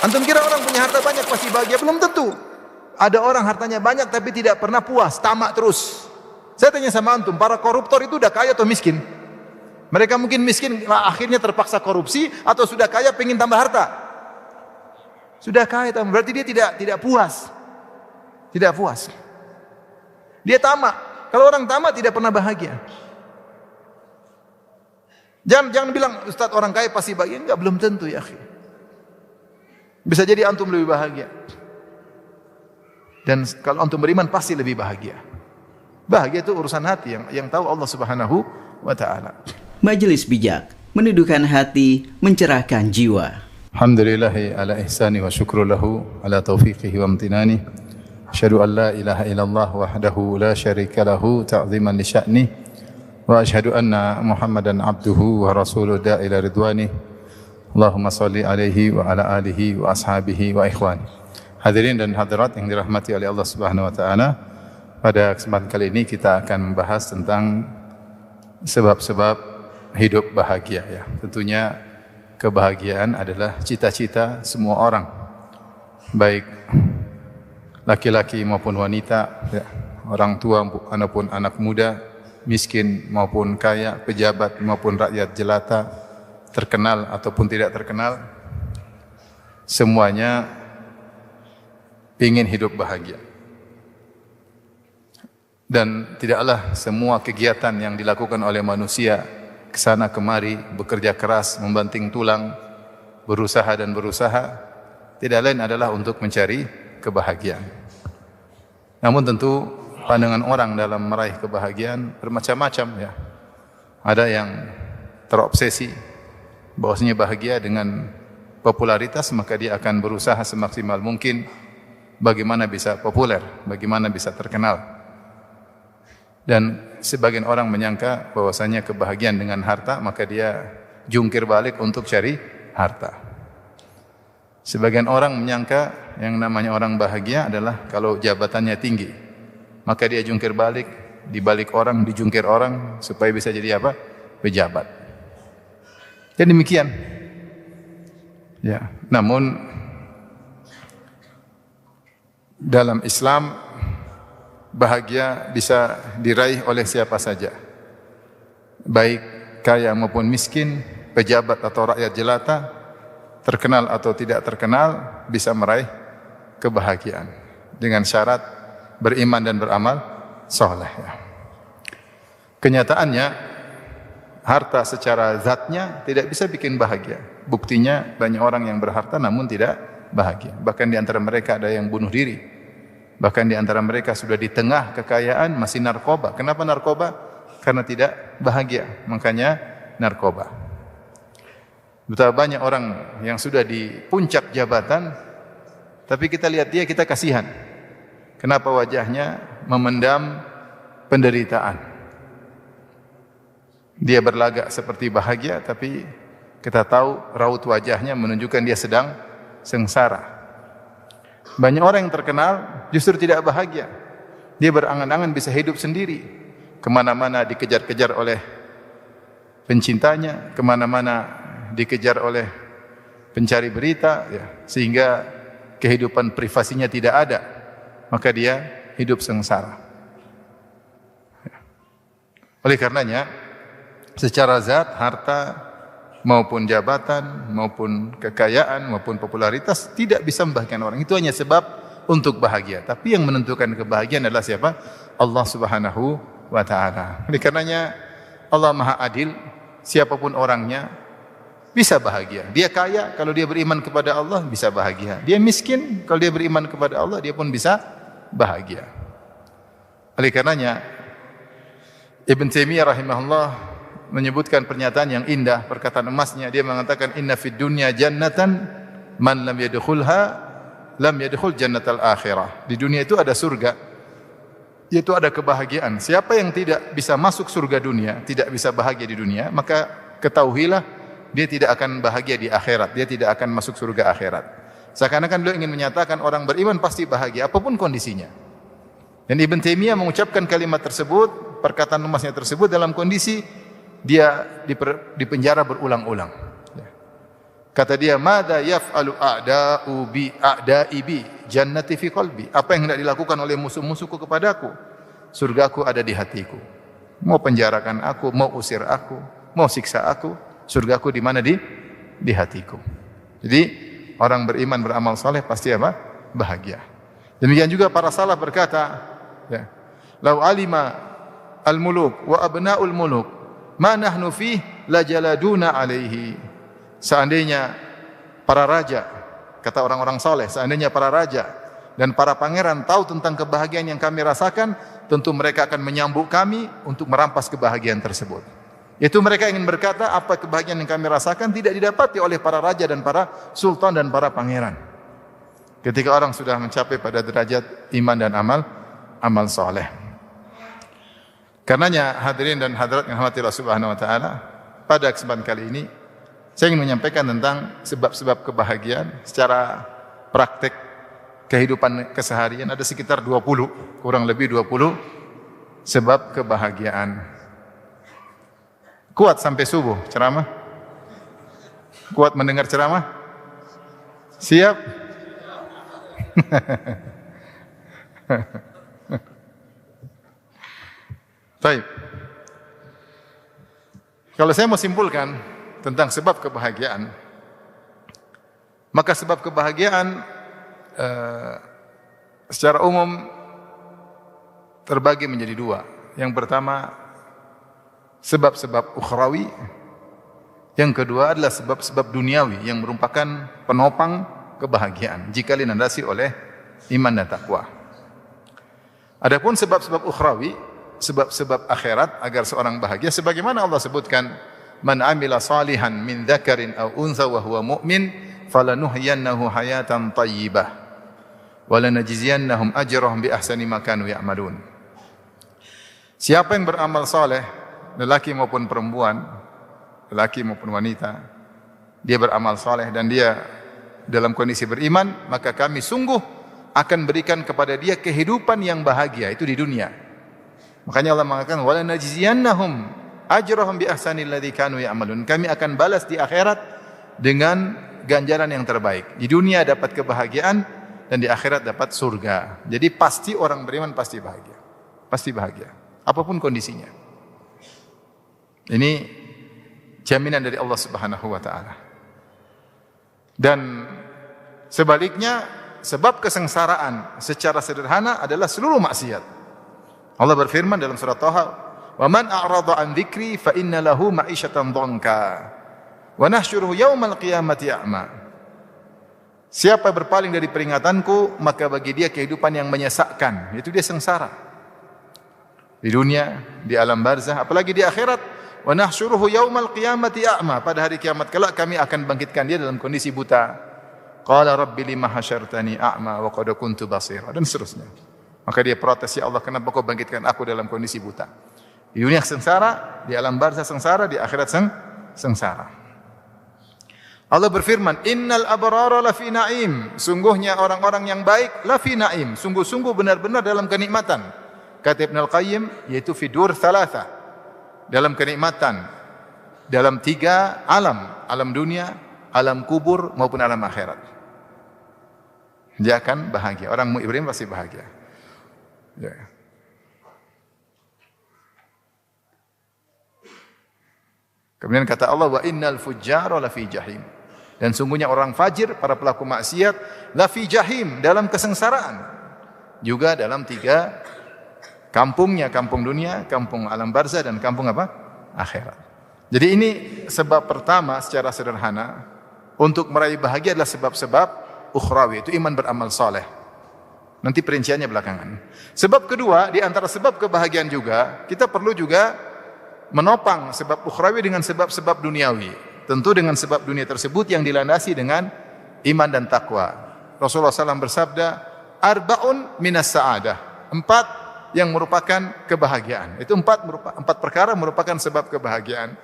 Antum kira orang punya harta banyak pasti bahagia? Belum tentu. Ada orang hartanya banyak tapi tidak pernah puas, tamak terus. Saya tanya sama antum, para koruptor itu udah kaya atau miskin? Mereka mungkin miskin, akhirnya terpaksa korupsi, atau sudah kaya pengen tambah harta? Sudah kaya, berarti dia tidak puas. Tidak puas. Dia tamak. Kalau orang tamak tidak pernah bahagia. Jangan bilang, Ustaz, orang kaya pasti bahagia. Enggak, belum tentu ya akhi. Bisa jadi antum lebih bahagia. Dan kalau antum beriman pasti lebih bahagia. Bahagia itu urusan hati yang tahu Allah Subhanahu wa taala. Majelis Bijak, menundukkan hati, mencerahkan jiwa. Alhamdulillahi ala ihsani wa syukru lahu ala taufiqihi wa amtinani. Asyhadu an la ilaha illallah wahdahu la syarika lahu ta'ziman li sya'ni. Wa asyhadu anna Muhammadan abduhu wa rasuluhu da'ila ridwani. Allahumma salli alaihi wa ala alihi wa ashabihi wa ikhwani. Hadirin dan hadirat yang dirahmati oleh Allah Subhanahu wa taala, pada kesempatan kali ini kita akan membahas tentang sebab-sebab hidup bahagia ya. Tentunya kebahagiaan adalah cita-cita semua orang, baik laki-laki maupun wanita, ya, orang tua maupun anak muda, miskin maupun kaya, pejabat maupun rakyat jelata, terkenal ataupun tidak terkenal, semuanya ingin hidup bahagia. Dan tidaklah semua kegiatan yang dilakukan oleh manusia kesana kemari, bekerja keras, membanting tulang, berusaha dan berusaha, tidak lain adalah untuk mencari kebahagiaan. Namun tentu pandangan orang dalam meraih kebahagiaan bermacam-macam ya. Ada yang terobsesi bahwasanya bahagia dengan popularitas, maka dia akan berusaha semaksimal mungkin bagaimana bisa populer, bagaimana bisa terkenal. Dan sebagian orang menyangka bahwasanya kebahagiaan dengan harta, maka dia jungkir balik untuk cari harta. Sebagian orang menyangka yang namanya orang bahagia adalah kalau jabatannya tinggi, maka dia jungkir balik, dibalik orang, dijungkir orang supaya bisa jadi apa? Pejabat. Dan demikian. Ya, namun dalam Islam bahagia bisa diraih oleh siapa saja, baik kaya maupun miskin, pejabat atau rakyat jelata, terkenal atau tidak terkenal, bisa meraih kebahagiaan dengan syarat beriman dan beramal saleh. Kenyataannya harta secara zatnya tidak bisa bikin bahagia. Buktinya banyak orang yang berharta namun tidak bahagia. Bahkan di antara mereka ada yang bunuh diri. Bahkan di antara mereka sudah di tengah kekayaan masih narkoba. Kenapa narkoba? Karena tidak bahagia. Makanya narkoba. Betapa banyak orang yang sudah di puncak jabatan, tapi kita lihat dia, kita kasihan. Kenapa wajahnya memendam penderitaan? Dia berlagak seperti bahagia, tapi kita tahu raut wajahnya menunjukkan dia sedang sengsara. Banyak orang yang terkenal justru tidak bahagia. Dia berangan-angan bisa hidup sendiri. Kemana-mana dikejar-kejar oleh pencintanya, kemana-mana dikejar oleh pencari berita, ya, sehingga kehidupan privasinya tidak ada. Maka dia hidup sengsara. Oleh karenanya, secara zat, harta maupun jabatan, maupun kekayaan, maupun popularitas tidak bisa membahagiakan orang. Itu hanya sebab untuk bahagia. Tapi yang menentukan kebahagiaan adalah siapa? Allah Subhanahu wa taala. Oleh karenanya Allah Maha Adil, siapapun orangnya bisa bahagia. Dia kaya kalau dia beriman kepada Allah bisa bahagia. Dia miskin kalau dia beriman kepada Allah dia pun bisa bahagia. Oleh karenanya Ibn Taimiyah rahimahullah menyebutkan pernyataan yang indah, perkataan emasnya. Dia mengatakan inna fid dunya jannatan man lam yadkhulha lam yadkhul jannatal akhirah. Di dunia itu ada surga, yaitu ada kebahagiaan. Siapa yang tidak bisa masuk surga dunia, tidak bisa bahagia di dunia, maka ketahuilah dia tidak akan bahagia di akhirat, dia tidak akan masuk surga akhirat. Seakan-akan beliau ingin menyatakan orang beriman pasti bahagia apapun kondisinya. Dan Ibn Taimiyah mengucapkan kalimat tersebut, perkataan emasnya tersebut dalam kondisi dia dipenjara berulang-ulang. Kata dia, "Madza yaf'alu a'da'i bi jannati fi qalbi." Apa yang hendak dilakukan oleh musuh-musuhku kepadaku? Surgaku ada di hatiku. Mau penjarakan aku, mau usir aku, mau siksa aku, surgaku di mana? Di hatiku. Jadi orang beriman beramal saleh pasti apa? Bahagia. Demikian juga para salaf berkata, ya, "Lau alima al-muluk wa abna'ul muluk ma nahnu fih la jaladuna alaihi." Seandainya para raja, kata orang-orang saleh, seandainya para raja dan para pangeran tahu tentang kebahagiaan yang kami rasakan, tentu mereka akan menyambut kami untuk merampas kebahagiaan tersebut. Itu mereka ingin berkata, apa kebahagiaan yang kami rasakan tidak didapati oleh para raja dan para sultan dan para pangeran. Ketika orang sudah mencapai pada derajat iman dan amal saleh. Karenanya hadirin dan hadirat yang dirahmati Allah Subhanahu wa taala, pada kesempatan kali ini saya ingin menyampaikan tentang sebab-sebab kebahagiaan secara praktek kehidupan keseharian. Ada sekitar 20, kurang lebih 20 sebab kebahagiaan. Kuat sampai subuh ceramah? Kuat mendengar ceramah? Siap? Baik. Kalau saya mau simpulkan tentang sebab kebahagiaan, maka sebab kebahagiaan secara umum terbagi menjadi dua. Yang pertama, sebab-sebab ukhrawi. Yang kedua adalah sebab-sebab duniawi yang merupakan penopang kebahagiaan jika dilandasi oleh iman dan takwa. Adapun sebab-sebab ukhrawi, sebab-sebab akhirat agar seorang bahagia, sebagaimana Allah sebutkan, "Man 'amila salihan min dzakarin aw untha wa huwa mu'min falanuhyiyannahu hayatan thayyibah wa lanajziyannahum ajrahum bi ahsani ma kanu ya'malun." Siapa yang beramal saleh, lelaki maupun perempuan, lelaki maupun wanita, dia beramal saleh dan dia dalam kondisi beriman, maka kami sungguh akan berikan kepada dia kehidupan yang bahagia itu di dunia. Makanya Allah mengatakan, "Wala najziyannahum ajrahum bi ahsanil ladzi kanu ya'malun." Kami akan balas di akhirat dengan ganjaran yang terbaik. Di dunia dapat kebahagiaan dan di akhirat dapat surga. Jadi pasti orang beriman pasti bahagia. Pasti bahagia, apapun kondisinya. Ini jaminan dari Allah Subhanahu wa taala. Dan sebaliknya, sebab kesengsaraan secara sederhana adalah seluruh maksiat. Allah berfirman dalam surah Thaha, "Wa man a'rada an dzikri fa inna lahu ma'isyatan dhanka wa nahsyuruhu yaumal qiyamati a'ma." Siapa berpaling dari peringatanku, maka bagi dia kehidupan yang menyesakkan, yaitu dia sengsara. Di dunia, di alam barzah, apalagi di akhirat, "Wa nahsyuruhu yaumal qiyamati a'ma." Pada hari kiamat kelak kami akan bangkitkan dia dalam kondisi buta. Qala rabbi lima hasyartani a'ma wa qad kuntu basira, dan seterusnya. Maka dia protes, "Ya Allah, kenapa kau bangkitkan aku dalam kondisi buta?" Di dunia sengsara, di alam barzah sengsara, di akhirat sengsara. Allah berfirman, "Innal abrara lafi na'im." Sungguhnya orang-orang yang baik lafi na'im, sungguh-sungguh benar-benar dalam kenikmatan. Kata Ibnu Al-Qayyim, yaitu fidur thalatha, dalam kenikmatan dalam 3 alam, alam dunia, alam kubur maupun alam akhirat. Dia akan bahagia. Orang beriman pasti bahagia. Ya. Kemudian kata Allah, "Wa innal fujjara lafi jahim." Dan sungguhnya orang fajir, para pelaku maksiat, lafi jahim, dalam kesengsaraan. Juga dalam 3 kampungnya, kampung dunia, kampung alam barzah, dan kampung apa? Akhirat. Jadi ini sebab pertama secara sederhana untuk meraih bahagia adalah sebab-sebab ukhrawi, itu iman beramal saleh. Nanti perinciannya belakangan. Sebab kedua, di antara sebab kebahagiaan juga, kita perlu juga menopang sebab ukhrawi dengan sebab-sebab duniawi. Tentu dengan sebab dunia tersebut yang dilandasi dengan iman dan takwa. Rasulullah SAW bersabda, "Arba'un minas sa'adah." 4 yang merupakan kebahagiaan. Itu 4 perkara merupakan sebab kebahagiaan.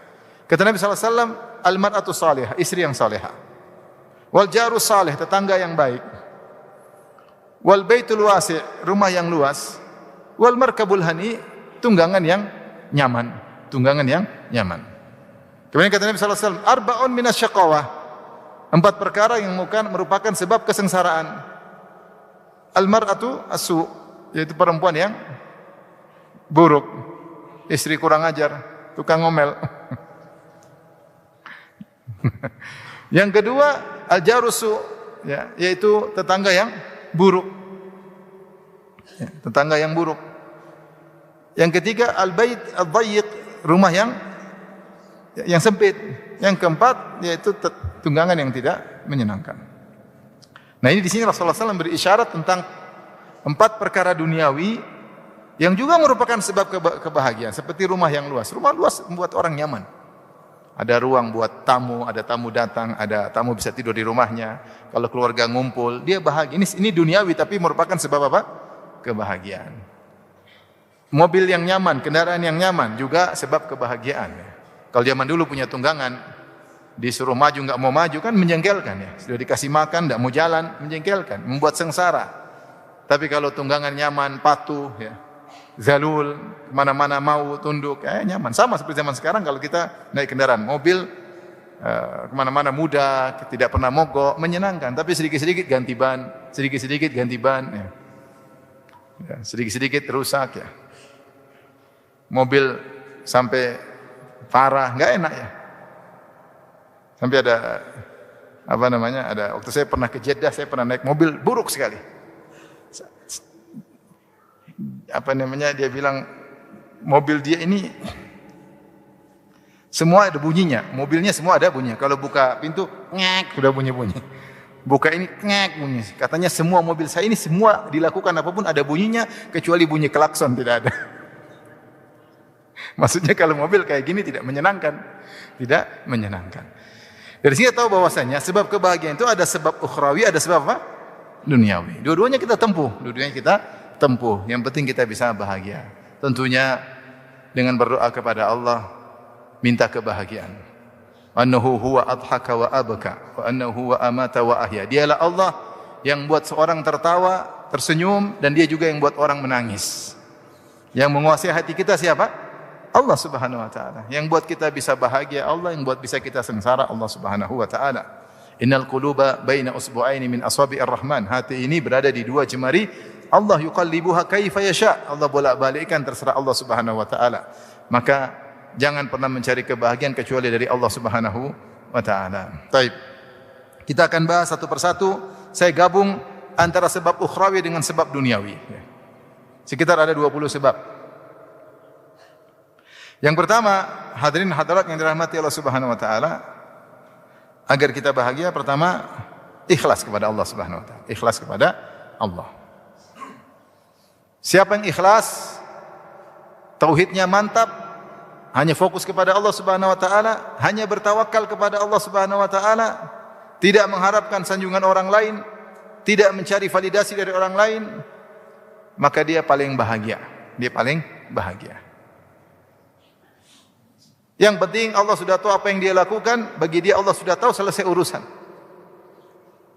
Kata Nabi SAW, "Al-mar'atu salihah," istri yang salihah. "Wal jaru salih," tetangga yang baik. "Wal baitul wasi'," rumah yang luas. "Wal markabul hani," tunggangan yang nyaman. Tunggangan yang nyaman. Kemudian kata Nabi SAW, "Arba'un minas syaqawah." 4 perkara yang merupakan sebab kesengsaraan. Al-mar'atu as-su', yaitu perempuan yang buruk, istri kurang ajar, tukang ngomel. Yang kedua, al-jarusu, ya, yaitu tetangga yang buruk. Ya, tetangga yang buruk. Yang ketiga, al-bait ad-dayyiq, rumah yang sempit. Yang keempat, yaitu tunggangan yang tidak menyenangkan. Nah, ini di sini Rasulullah SAW beri isyarat tentang 4 perkara duniawi yang juga merupakan sebab kebahagiaan, seperti rumah yang luas. Rumah luas membuat orang nyaman. Ada ruang buat tamu, ada tamu datang, ada tamu bisa tidur di rumahnya. Kalau keluarga ngumpul, dia bahagia. Ini duniawi tapi merupakan sebab apa? Kebahagiaan. Mobil yang nyaman, kendaraan yang nyaman juga sebab kebahagiaan. Kalau zaman dulu punya tunggangan, disuruh maju enggak mau maju kan menjengkelkan ya. Sudah dikasih makan enggak mau jalan, menjengkelkan, membuat sengsara. Tapi kalau tunggangan nyaman, patuh ya, zalul, kemana-mana mau tunduk, nyaman. Sama seperti zaman sekarang kalau kita naik kendaraan, mobil kemana-mana mudah, tidak pernah mogok, menyenangkan. Tapi sedikit-sedikit ganti ban, sedikit-sedikit ganti ban, ya. Sedikit-sedikit rusak ya. Mobil sampai parah, nggak enak ya. Sampai ada ada waktu saya pernah ke Jeddah, saya pernah naik mobil buruk sekali. Dia bilang mobil dia ini semua ada bunyinya, mobilnya semua ada bunyinya. Kalau buka pintu ngek sudah bunyi-bunyi. Buka ini ngek bunyi. Katanya semua mobil saya ini semua dilakukan apapun ada bunyinya kecuali bunyi klakson tidak ada. Maksudnya kalau mobil kayak gini tidak menyenangkan. Tidak menyenangkan. Dari sini tahu bahwasanya sebab kebahagiaan itu ada sebab ukhrawi, ada sebab apa? Duniawi. Dua-duanya kita tempuh, Yang penting kita bisa bahagia. Tentunya dengan berdoa kepada Allah minta kebahagiaan. Annahu huwa adhaka wa abaka wa annahu wa amata wa ahya. Dialah Allah yang buat seorang tertawa, tersenyum dan dia juga yang buat orang menangis. Yang menguasai hati kita siapa? Allah Subhanahu wa taala. Yang buat kita bisa bahagia Allah, yang buat bisa kita sengsara Allah Subhanahu wa taala. Innal quluba baina usbu'aini min asabi'ir rahman. Hati ini berada di 2 jemari Allah, yuqallibuha kaifa yasha. Allah bolak-balikkan terserah Allah Subhanahu wa taala. Maka jangan pernah mencari kebahagiaan kecuali dari Allah Subhanahu wa taala. Baik. Kita akan bahas satu persatu. Saya gabung antara sebab ukhrawi dengan sebab duniawi. Sekitar ada 20 sebab. Yang pertama, hadirin hadirat yang dirahmati Allah Subhanahu wa taala, agar kita bahagia, pertama ikhlas kepada Allah Subhanahu wa taala. Ikhlas kepada Allah. Siapa yang ikhlas, tauhidnya mantap, hanya fokus kepada Allah Subhanahu wa taala, hanya bertawakal kepada Allah Subhanahu wa taala, tidak mengharapkan sanjungan orang lain, tidak mencari validasi dari orang lain, maka dia paling bahagia. Dia paling bahagia. Yang penting Allah sudah tahu apa yang dia lakukan, bagi dia Allah sudah tahu, selesai urusan.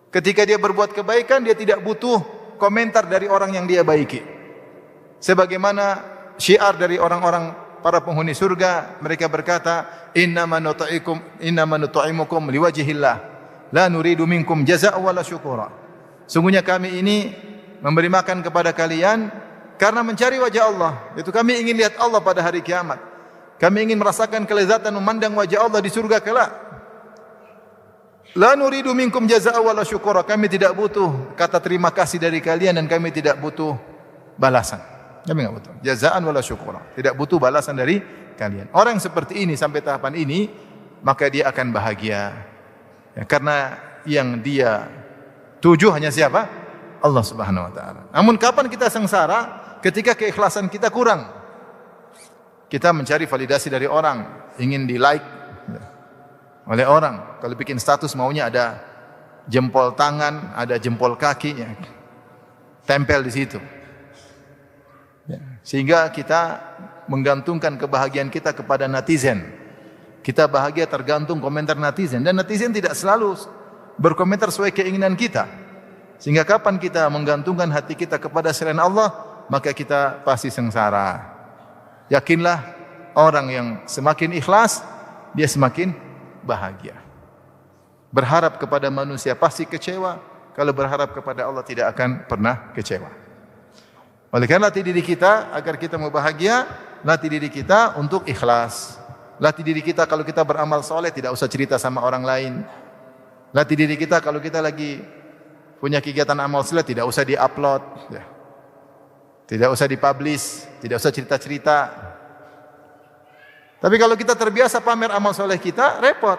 Ketika dia berbuat kebaikan, dia tidak butuh komentar dari orang yang dia baiki. Sebagaimana syiar dari orang-orang para penghuni surga, mereka berkata, innama nut'imukum liwajhillah, la nuridu minkum jazaa'a wala syukura. Sungguhnya kami ini memberi makan kepada kalian karena mencari wajah Allah. Itu kami ingin lihat Allah pada hari kiamat. Kami ingin merasakan kelezatan memandang wajah Allah di surga kelak. La nuridu minkum jazaa'a wala syukura. Kami tidak butuh kata terima kasih dari kalian dan kami tidak butuh balasan. Kami enggak butuh jazaa'an wala syukura. Tidak butuh balasan dari kalian. Orang seperti ini sampai tahapan ini, maka dia akan bahagia. Ya, karena yang dia tuju hanya siapa? Allah Subhanahu wa taala. Namun kapan kita sengsara? Ketika keikhlasan kita kurang. Kita mencari validasi dari orang, ingin di-like oleh orang. Kalau bikin status maunya ada jempol tangan, ada jempol kaki, ya. Tempel di situ. Ya. Sehingga kita menggantungkan kebahagiaan kita kepada netizen. Kita bahagia tergantung komentar netizen. Dan netizen tidak selalu berkomentar sesuai keinginan kita. Sehingga kapan kita menggantungkan hati kita kepada selain Allah, maka kita pasti sengsara. Yakinlah, orang yang semakin ikhlas, dia semakin bahagia. Berharap kepada manusia pasti kecewa. Kalau berharap kepada Allah tidak akan pernah kecewa. Oleh karena latih diri kita agar kita mau bahagia, latih diri kita untuk ikhlas. Latih diri kita kalau kita beramal soleh tidak usah cerita sama orang lain. Latih diri kita kalau kita lagi punya kegiatan amal soleh tidak usah di-upload, ya. Tidak usah dipublish, tidak usah cerita-cerita. Tapi kalau kita terbiasa pamer amal soleh kita, repot.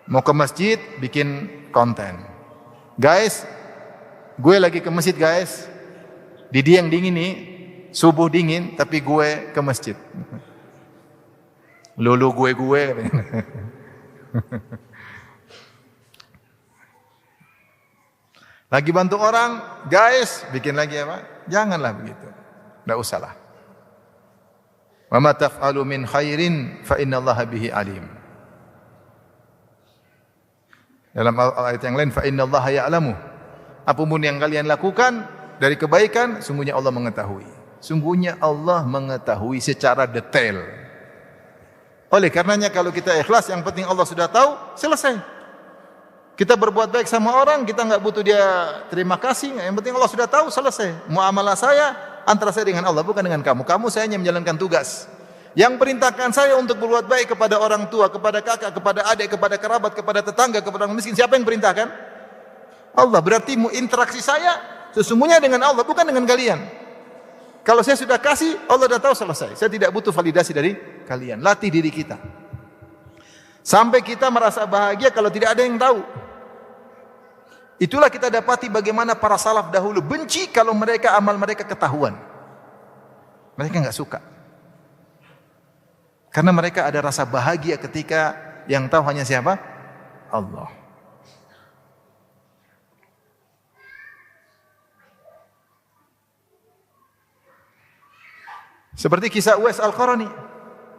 Mau ke masjid, bikin konten. Guys, gue lagi ke masjid guys. Di dia yang dingin nih, subuh dingin, tapi gue ke masjid. Lulu gue. Lagi bantu orang, guys, bikin lagi apa? Janganlah begitu. Enggak usahlah. Wa ma taf'alu min khairin fa innallaha bihi alim. Dalam ayat yang lain fa innallaha ya'lamu. Apapun yang kalian lakukan dari kebaikan, sungguhnya Allah mengetahui. Sungguhnya Allah mengetahui secara detail. Oleh karenanya kalau kita ikhlas, yang penting Allah sudah tahu, selesai. Kita berbuat baik sama orang, kita enggak butuh dia terima kasih, yang penting Allah sudah tahu, selesai. Muamalah saya antara saya dengan Allah, bukan dengan kamu. Kamu saya hanya menjalankan tugas. Yang perintahkan saya untuk berbuat baik kepada orang tua, kepada kakak, kepada adik, kepada kerabat, kepada tetangga, kepada orang miskin. Siapa yang perintahkan? Allah. Berarti interaksi saya sesungguhnya dengan Allah, bukan dengan kalian. Kalau saya sudah kasih, Allah sudah tahu, selesai. Saya tidak butuh validasi dari kalian. Latih diri kita. Sampai kita merasa bahagia kalau tidak ada yang tahu. Itulah kita dapati bagaimana para salaf dahulu benci kalau amal mereka ketahuan. Mereka enggak suka. Karena mereka ada rasa bahagia ketika yang tahu hanya siapa? Allah. Seperti kisah Uwais Al-Qarani.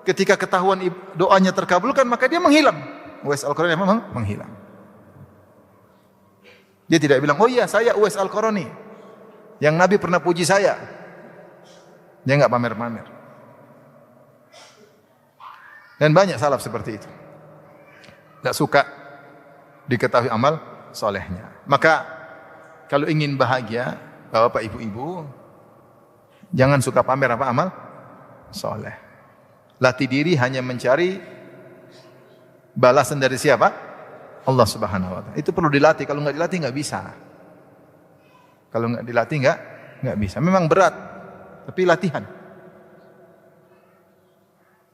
Ketika ketahuan doanya terkabulkan, maka dia menghilang. Uwais Al-Qarani memang menghilang. Dia tidak bilang, oh iya saya Uwais Al-Qarani yang Nabi pernah puji saya. Dia enggak pamer-pamer. Dan banyak salaf seperti itu. Enggak suka diketahui amal solehnya. Maka kalau ingin bahagia, Bapak Ibu-ibu, jangan suka pamer apa amal soleh. Latih diri hanya mencari balasan dari siapa? Allah Subhanahu wa taala. Itu perlu dilatih. Kalau enggak dilatih enggak bisa. Kalau enggak dilatih enggak bisa. Memang berat, tapi latihan.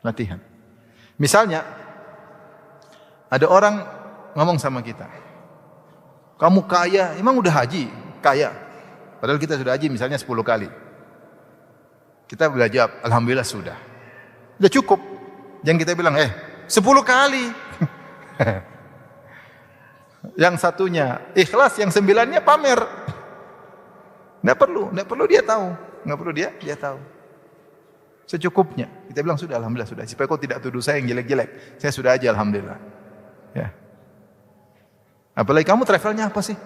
Latihan. Misalnya ada orang ngomong sama kita, "Kamu kaya, emang udah haji?" Kaya. Padahal kita sudah haji misalnya 10 kali. Kita boleh jawab, alhamdulillah sudah. Sudah cukup. Jangan kita bilang, 10 kali. Yang satunya ikhlas, yang 9-nya pamer. Enggak perlu dia tahu. Enggak perlu dia tahu. Secukupnya. Kita bilang sudah, alhamdulillah sudah. Supaya kau tidak tuduh saya yang jelek-jelek. Saya sudah aja, alhamdulillah. Ya. Apalagi kamu travelnya apa sih?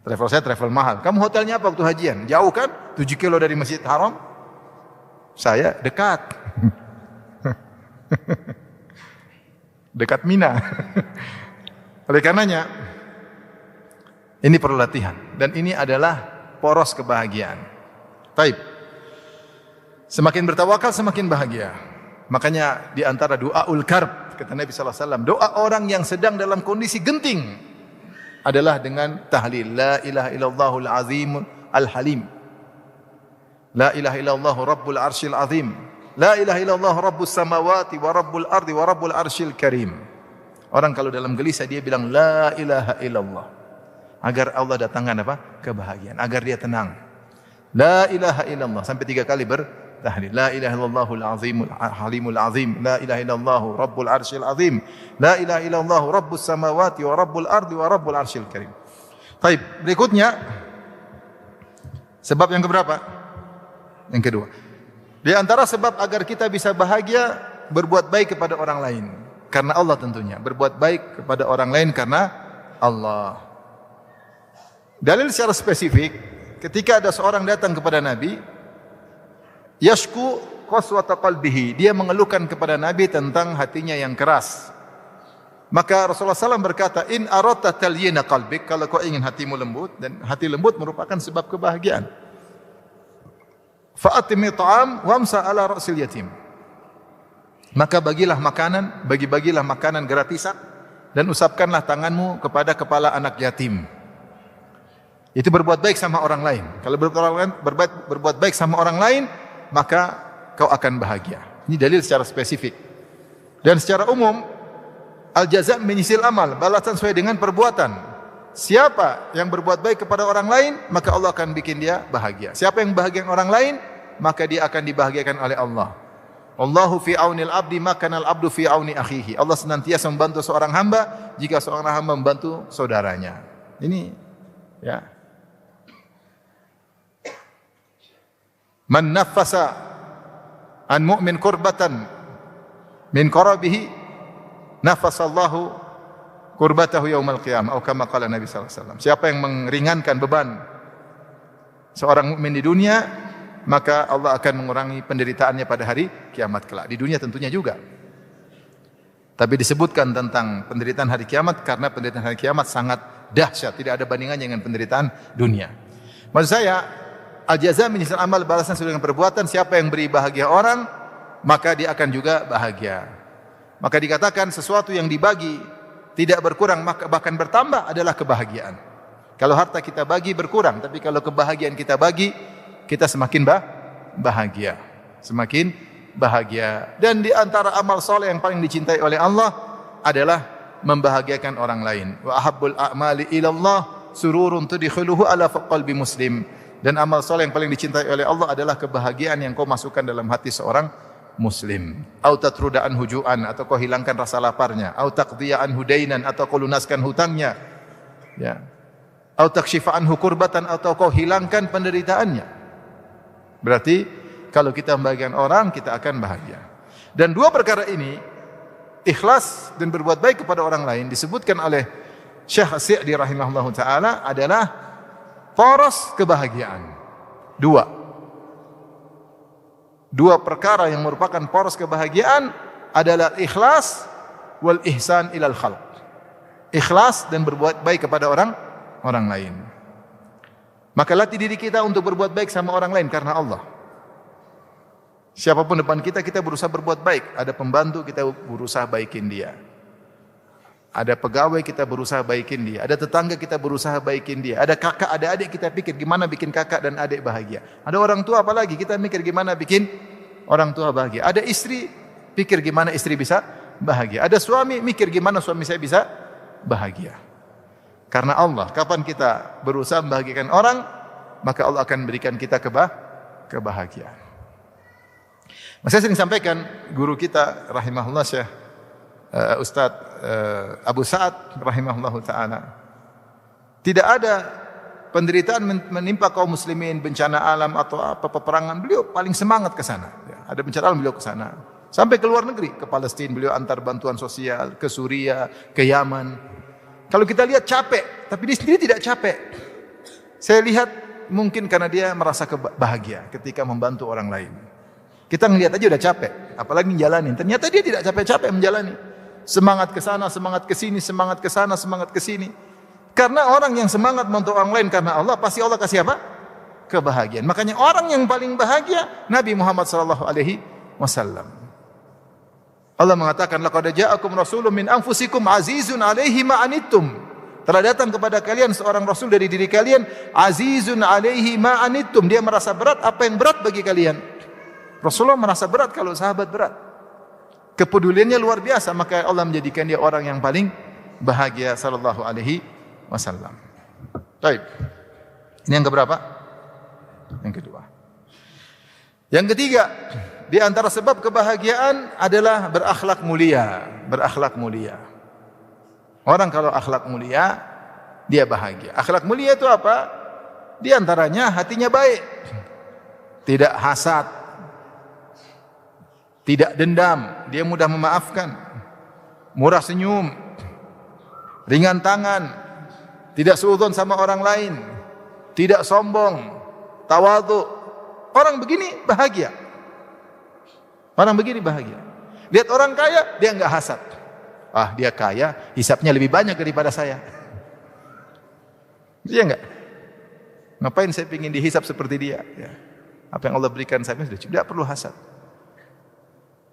Travel saya travel mahal. Kamu hotelnya apa waktu hajian? Jauh kan? 7 kilo dari Masjid Haram. Saya dekat. Dekat Mina. Oleh karenanya, ini perlu latihan. Dan ini adalah poros kebahagiaan. Taib. Semakin bertawakal, semakin bahagia. Makanya di antara doaul karb, kata Nabi SAW, doa orang yang sedang dalam kondisi genting adalah dengan tahlil. La ilaha illallahul azim al-halim. La ilaha illallah rabbul arsyil azim. La ilaha illallah rabbus samawati wa rabbul ardi wa rabbul arsyil karim. Orang kalau dalam gelisah dia bilang la ilaha illallah. Agar Allah datangkan apa? Kebahagiaan. Agar dia tenang. La ilaha illallah. Sampai 3 kali bertahlil. La ilaha illallahul azimul halimul azim. La ilaha illallah rabbul arsyil azim. La ilaha illallah rabbus samawati wa rabbul ardi wa rabbul arsyil karim. Baik, berikutnya sebab yang keberapa? Yang kedua. Di antara sebab agar kita bisa bahagia, berbuat baik kepada orang lain. Karena Allah tentunya. Berbuat baik kepada orang lain karena Allah. Dalil secara spesifik, ketika ada seorang datang kepada Nabi, yashku qaswata qalbihi. Dia mengeluhkan kepada Nabi tentang hatinya yang keras. Maka Rasulullah SAW berkata, in aradta talyina qalbik, kalau kau ingin hatimu lembut, dan hati lembut merupakan sebab kebahagiaan. Fa'atimi ta'am wamsa ala ra'sil yatim. Maka bagilah makanan, bagilah makanan gratisan, dan usapkanlah tanganmu kepada kepala anak yatim. Itu berbuat baik sama orang lain. Kalau berbuat baik sama orang lain, maka kau akan bahagia. Ini dalil secara spesifik. Dan secara umum, al-jaza' min jinsil amal, balasan sesuai dengan perbuatan. Siapa yang berbuat baik kepada orang lain, maka Allah akan bikin dia bahagia. Siapa yang bahagiakan orang lain, maka dia akan dibahagiakan oleh Allah. Allahu fi aunil abdi maka al abdu fi auni akhihi. Allah senantiasa membantu seorang hamba jika seorang hamba membantu saudaranya. Ini ya. Man naffasa an mu'min kurbatan min qarabihi nafasallahu kurbatahu yaumal qiyamah, atau kama qala Nabi sallallahu alaihi wasallam. Siapa yang meringankan beban seorang mukmin di dunia, maka Allah akan mengurangi penderitaannya pada hari kiamat kelak. Di dunia tentunya juga. Tapi disebutkan tentang penderitaan hari kiamat karena penderitaan hari kiamat sangat dahsyat, tidak ada bandingannya dengan penderitaan dunia. Maksud saya, al-jaza' min jinsil amal, balasan sesuai dengan perbuatan. Siapa yang beri bahagia orang, maka dia akan juga bahagia. Maka dikatakan sesuatu yang dibagi tidak berkurang, maka bahkan bertambah adalah kebahagiaan. Kalau harta kita bagi berkurang, tapi kalau kebahagiaan kita bagi, kita semakin bahagia. Semakin bahagia. Dan di antara amal soleh yang paling dicintai oleh Allah adalah membahagiakan orang lain. Wa ahabbul a'mali ilallah sururun tudkhiluhu ala qalbi muslim. Dan amal soleh yang paling dicintai oleh Allah adalah kebahagiaan yang kau masukkan dalam hati seorang muslim. Au tatruda anhu ju'an, atau kau hilangkan rasa laparnya. Au taqdiya anhu dainan, atau kau lunaskan hutangnya. Ya. Au takshifa anhu kurbatan, atau kau hilangkan penderitaannya. Berarti kalau kita membahagiakan orang, kita akan bahagia. Dan dua perkara ini, ikhlas dan berbuat baik kepada orang lain, disebutkan oleh Syekh As-Sa'di rahimahullahu taala adalah poros kebahagiaan. Dua perkara yang merupakan poros kebahagiaan adalah ikhlas wal ihsan ilal khalq. Ikhlas dan berbuat baik kepada orang lain. Maka latih diri kita untuk berbuat baik sama orang lain karena Allah. Siapapun depan kita, kita berusaha berbuat baik. Ada pembantu, kita berusaha baikin dia. Ada pegawai, kita berusaha baikin dia. Ada tetangga, kita berusaha baikin dia. Ada kakak, ada adik, kita pikir gimana bikin kakak dan adik bahagia. Ada orang tua apalagi, kita mikir gimana bikin orang tua bahagia. Ada istri, pikir gimana istri bisa bahagia. Ada suami, mikir gimana suami saya bisa bahagia. Karena Allah, kapan kita berusaha membahagiakan orang, maka Allah akan berikan kita kebahagiaan. Saya sering sampaikan, guru kita rahimahullah Syekh Ustaz Abu Sa'ad rahimahullah ta'ala, tidak ada penderitaan menimpa kaum muslimin, bencana alam atau apa peperangan, beliau paling semangat ke sana. Ada bencana alam, beliau ke sana. Sampai ke luar negeri, ke Palestina, beliau antar bantuan sosial, ke Suriah, ke Yaman. Kalau kita lihat capek, tapi dia sendiri tidak capek. Saya lihat mungkin karena dia merasa bahagia ketika membantu orang lain. Kita ngelihat aja udah capek, apalagi menjalani. Ternyata dia tidak capek-capek menjalani. Semangat ke sana, semangat ke sini, semangat ke sana, semangat ke sini. Karena orang yang semangat membantu orang lain karena Allah, pasti Allah kasih apa? Kebahagiaan. Makanya orang yang paling bahagia Nabi Muhammad sallallahu alaihi wasallam. Allah mengatakan, laqad ja'akum rasulun min anfusikum azizun 'alaihi ma anittum. Telah datang kepada kalian seorang rasul dari diri kalian, azizun 'alaihi ma anittum. Dia merasa berat apa yang berat bagi kalian. Rasulullah merasa berat kalau sahabat berat. Kepeduliannya luar biasa, maka Allah menjadikan dia orang yang paling bahagia sallallahu alaihi wasallam. Baik. Ini yang keberapa? Yang kedua. Yang ketiga, di antara sebab kebahagiaan adalah berakhlak mulia. Berakhlak mulia. Orang kalau akhlak mulia, dia bahagia. Akhlak mulia itu apa? Di antaranya hatinya baik. Tidak hasad. Tidak dendam. Dia mudah memaafkan. Murah senyum. Ringan tangan. Tidak suudzon sama orang lain. Tidak sombong. Tawadhu. Orang begini bahagia. Orang begini bahagia. Lihat orang kaya, dia enggak hasad. Ah, dia kaya, hisapnya lebih banyak daripada saya. Iya enggak? Ngapain saya ingin dihisap seperti dia? Ya. Apa yang Allah berikan saya sudah cukup, tidak perlu hasad.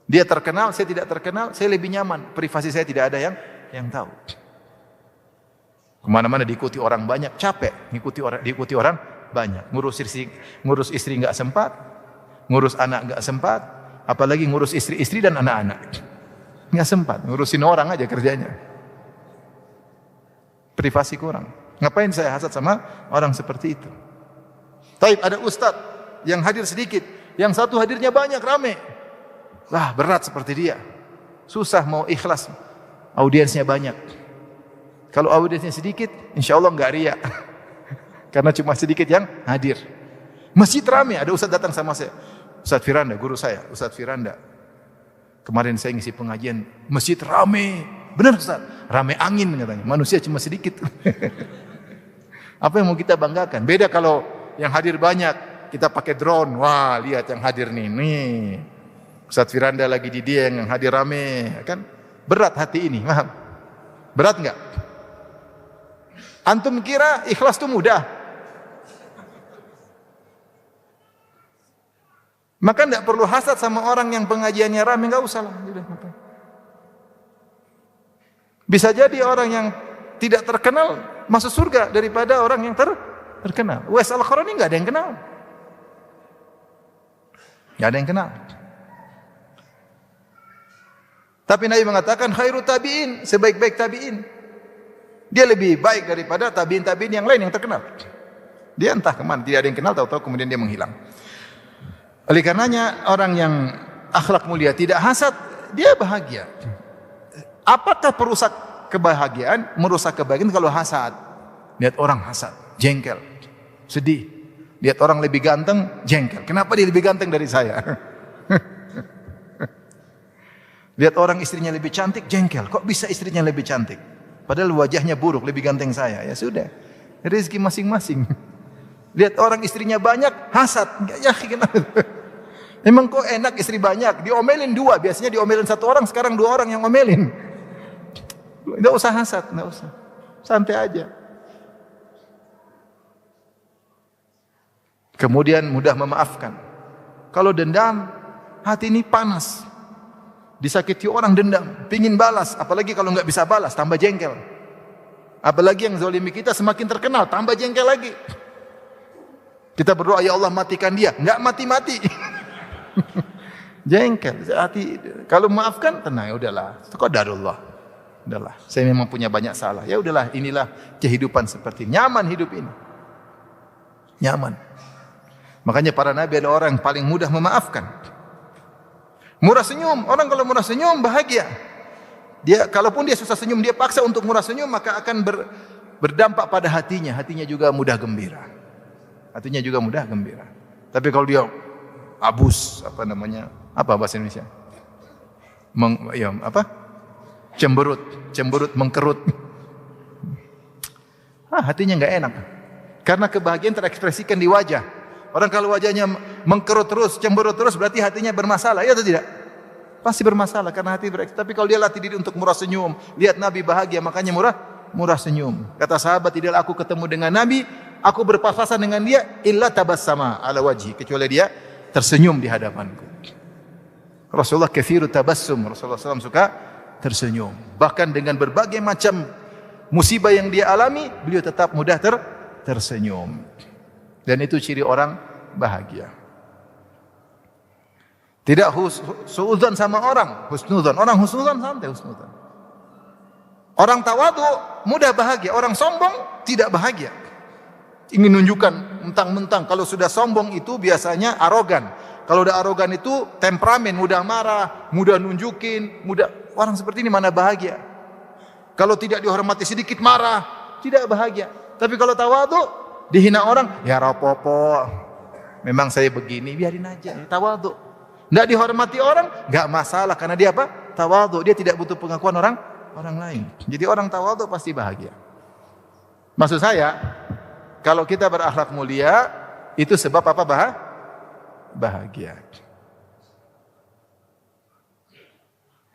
Dia terkenal, saya tidak terkenal, saya lebih nyaman. Privasi saya tidak ada yang tahu. Kemana-mana diikuti orang banyak, capek. Diikuti orang banyak. Ngurus istri nggak sempat, ngurus anak nggak sempat, apalagi ngurus istri-istri dan anak-anak. Nggak sempat, ngurusin orang aja kerjanya. Privasi kurang. Ngapain saya hasad sama orang seperti itu? Taib, ada ustadz yang hadir sedikit, yang satu hadirnya banyak, rame. Lah, berat seperti dia. Susah mau ikhlas. Audiensnya banyak. Kalau audiensnya sedikit, insya Allah nggak riya. Karena cuma sedikit yang hadir. Masjid rame, ada ustadz datang sama saya. Ustadz Firanda, guru saya, Ustadz Firanda. Kemarin saya ngisi pengajian, masjid rame. Benar Ustadz, rame angin katanya. Manusia cuma sedikit. Apa yang mau kita banggakan? Beda kalau yang hadir banyak, kita pakai drone. Wah, lihat yang hadir nih. Ustadz Firanda lagi di Dieng, yang hadir rame. Kan berat hati ini, paham? Berat enggak? Antum kira ikhlas itu mudah? Maka enggak perlu hasad sama orang yang pengajiannya rame, enggak usah lah. Bisa jadi orang yang tidak terkenal masuk surga daripada orang yang terkenal. Uwais Al-Qarani enggak ada yang kenal. Enggak ada yang kenal. Tapi Nabi mengatakan khairu tabi'in, sebaik-baik tabi'in. Dia lebih baik daripada tabi'in yang lain yang terkenal. Dia entah kemana, tidak ada yang kenal, tahu-tahu kemudian dia menghilang. Oleh karenanya orang yang akhlak mulia tidak hasad, dia bahagia. Apakah perusak kebahagiaan? Merusak kebahagiaan kalau hasad. Lihat orang hasad, jengkel, sedih. Lihat orang lebih ganteng, jengkel. Kenapa dia lebih ganteng dari saya? Lihat orang istrinya lebih cantik, jengkel. Kok bisa istrinya lebih cantik? Padahal wajahnya buruk, lebih ganteng saya. Ya sudah, rezeki masing-masing. Lihat orang istrinya banyak, hasad. Ya kenapa? Emang kok enak istri banyak? Diomelin dua, biasanya diomelin satu orang, sekarang dua orang yang ngomelin. Tidak usah hasad, tidak usah. Santai aja. Kemudian mudah memaafkan. Kalau dendam, hati ini panas. Disakiti orang dendam, pingin balas, apalagi kalau nggak bisa balas, tambah jengkel. Apalagi yang zalimi kita semakin terkenal, tambah jengkel lagi. Kita berdoa, ya Allah matikan dia, nggak mati-mati. Jengkel, hati. Kalau maafkan, tenang, ya udahlah, qadarullah. Udahlah, saya memang punya banyak salah. Ya udahlah, inilah kehidupan seperti ini. Nyaman hidup ini. Nyaman. Makanya para nabi adalah orang yang paling mudah memaafkan. Murah senyum, orang kalau murah senyum bahagia. Dia kalaupun dia susah senyum, dia paksa untuk murah senyum, maka akan berdampak pada hatinya. Hatinya juga mudah gembira. Hatinya juga mudah gembira. Tapi kalau dia abus, apa namanya? Apa bahasa Indonesia? Cemberut, mengkerut. Hatinya enggak enak. Karena kebahagiaan terekspresikan di wajah. Orang kalau wajahnya mengkerut terus, cemberut terus, berarti hatinya bermasalah, ya atau tidak? Pasti bermasalah karena hati tapi kalau dia latih diri untuk murah senyum, lihat Nabi bahagia, makanya murah senyum. Kata sahabat, tidaklah aku ketemu dengan Nabi, aku berpapasan dengan dia, illa tabassama ala wajhi, kecuali dia tersenyum di hadapanku. Rasulullah kathiru tabassum, Rasulullah SAW suka tersenyum. Bahkan dengan berbagai macam musibah yang dia alami, beliau tetap mudah tersenyum. Dan itu ciri orang bahagia. Tidak suudzon sama orang, husnudzon. Orang husnudzon santai husnudzon. Orang tawadu mudah bahagia, orang sombong tidak bahagia. Ingin menunjukkan mentang-mentang, kalau sudah sombong itu biasanya arogan. Kalau udah arogan itu temperamen, mudah marah, mudah nunjukin, orang seperti ini mana bahagia. Kalau tidak dihormati sedikit marah, tidak bahagia. Tapi kalau tawadu, dihina orang, ya rapopo, memang saya begini, biarin aja, tawadhu. Tidak dihormati orang, enggak masalah, karena dia apa? Tawadhu, dia tidak butuh pengakuan orang lain. Jadi orang tawadhu pasti bahagia. Maksud saya, kalau kita berakhlak mulia, itu sebab apa? Bahagia.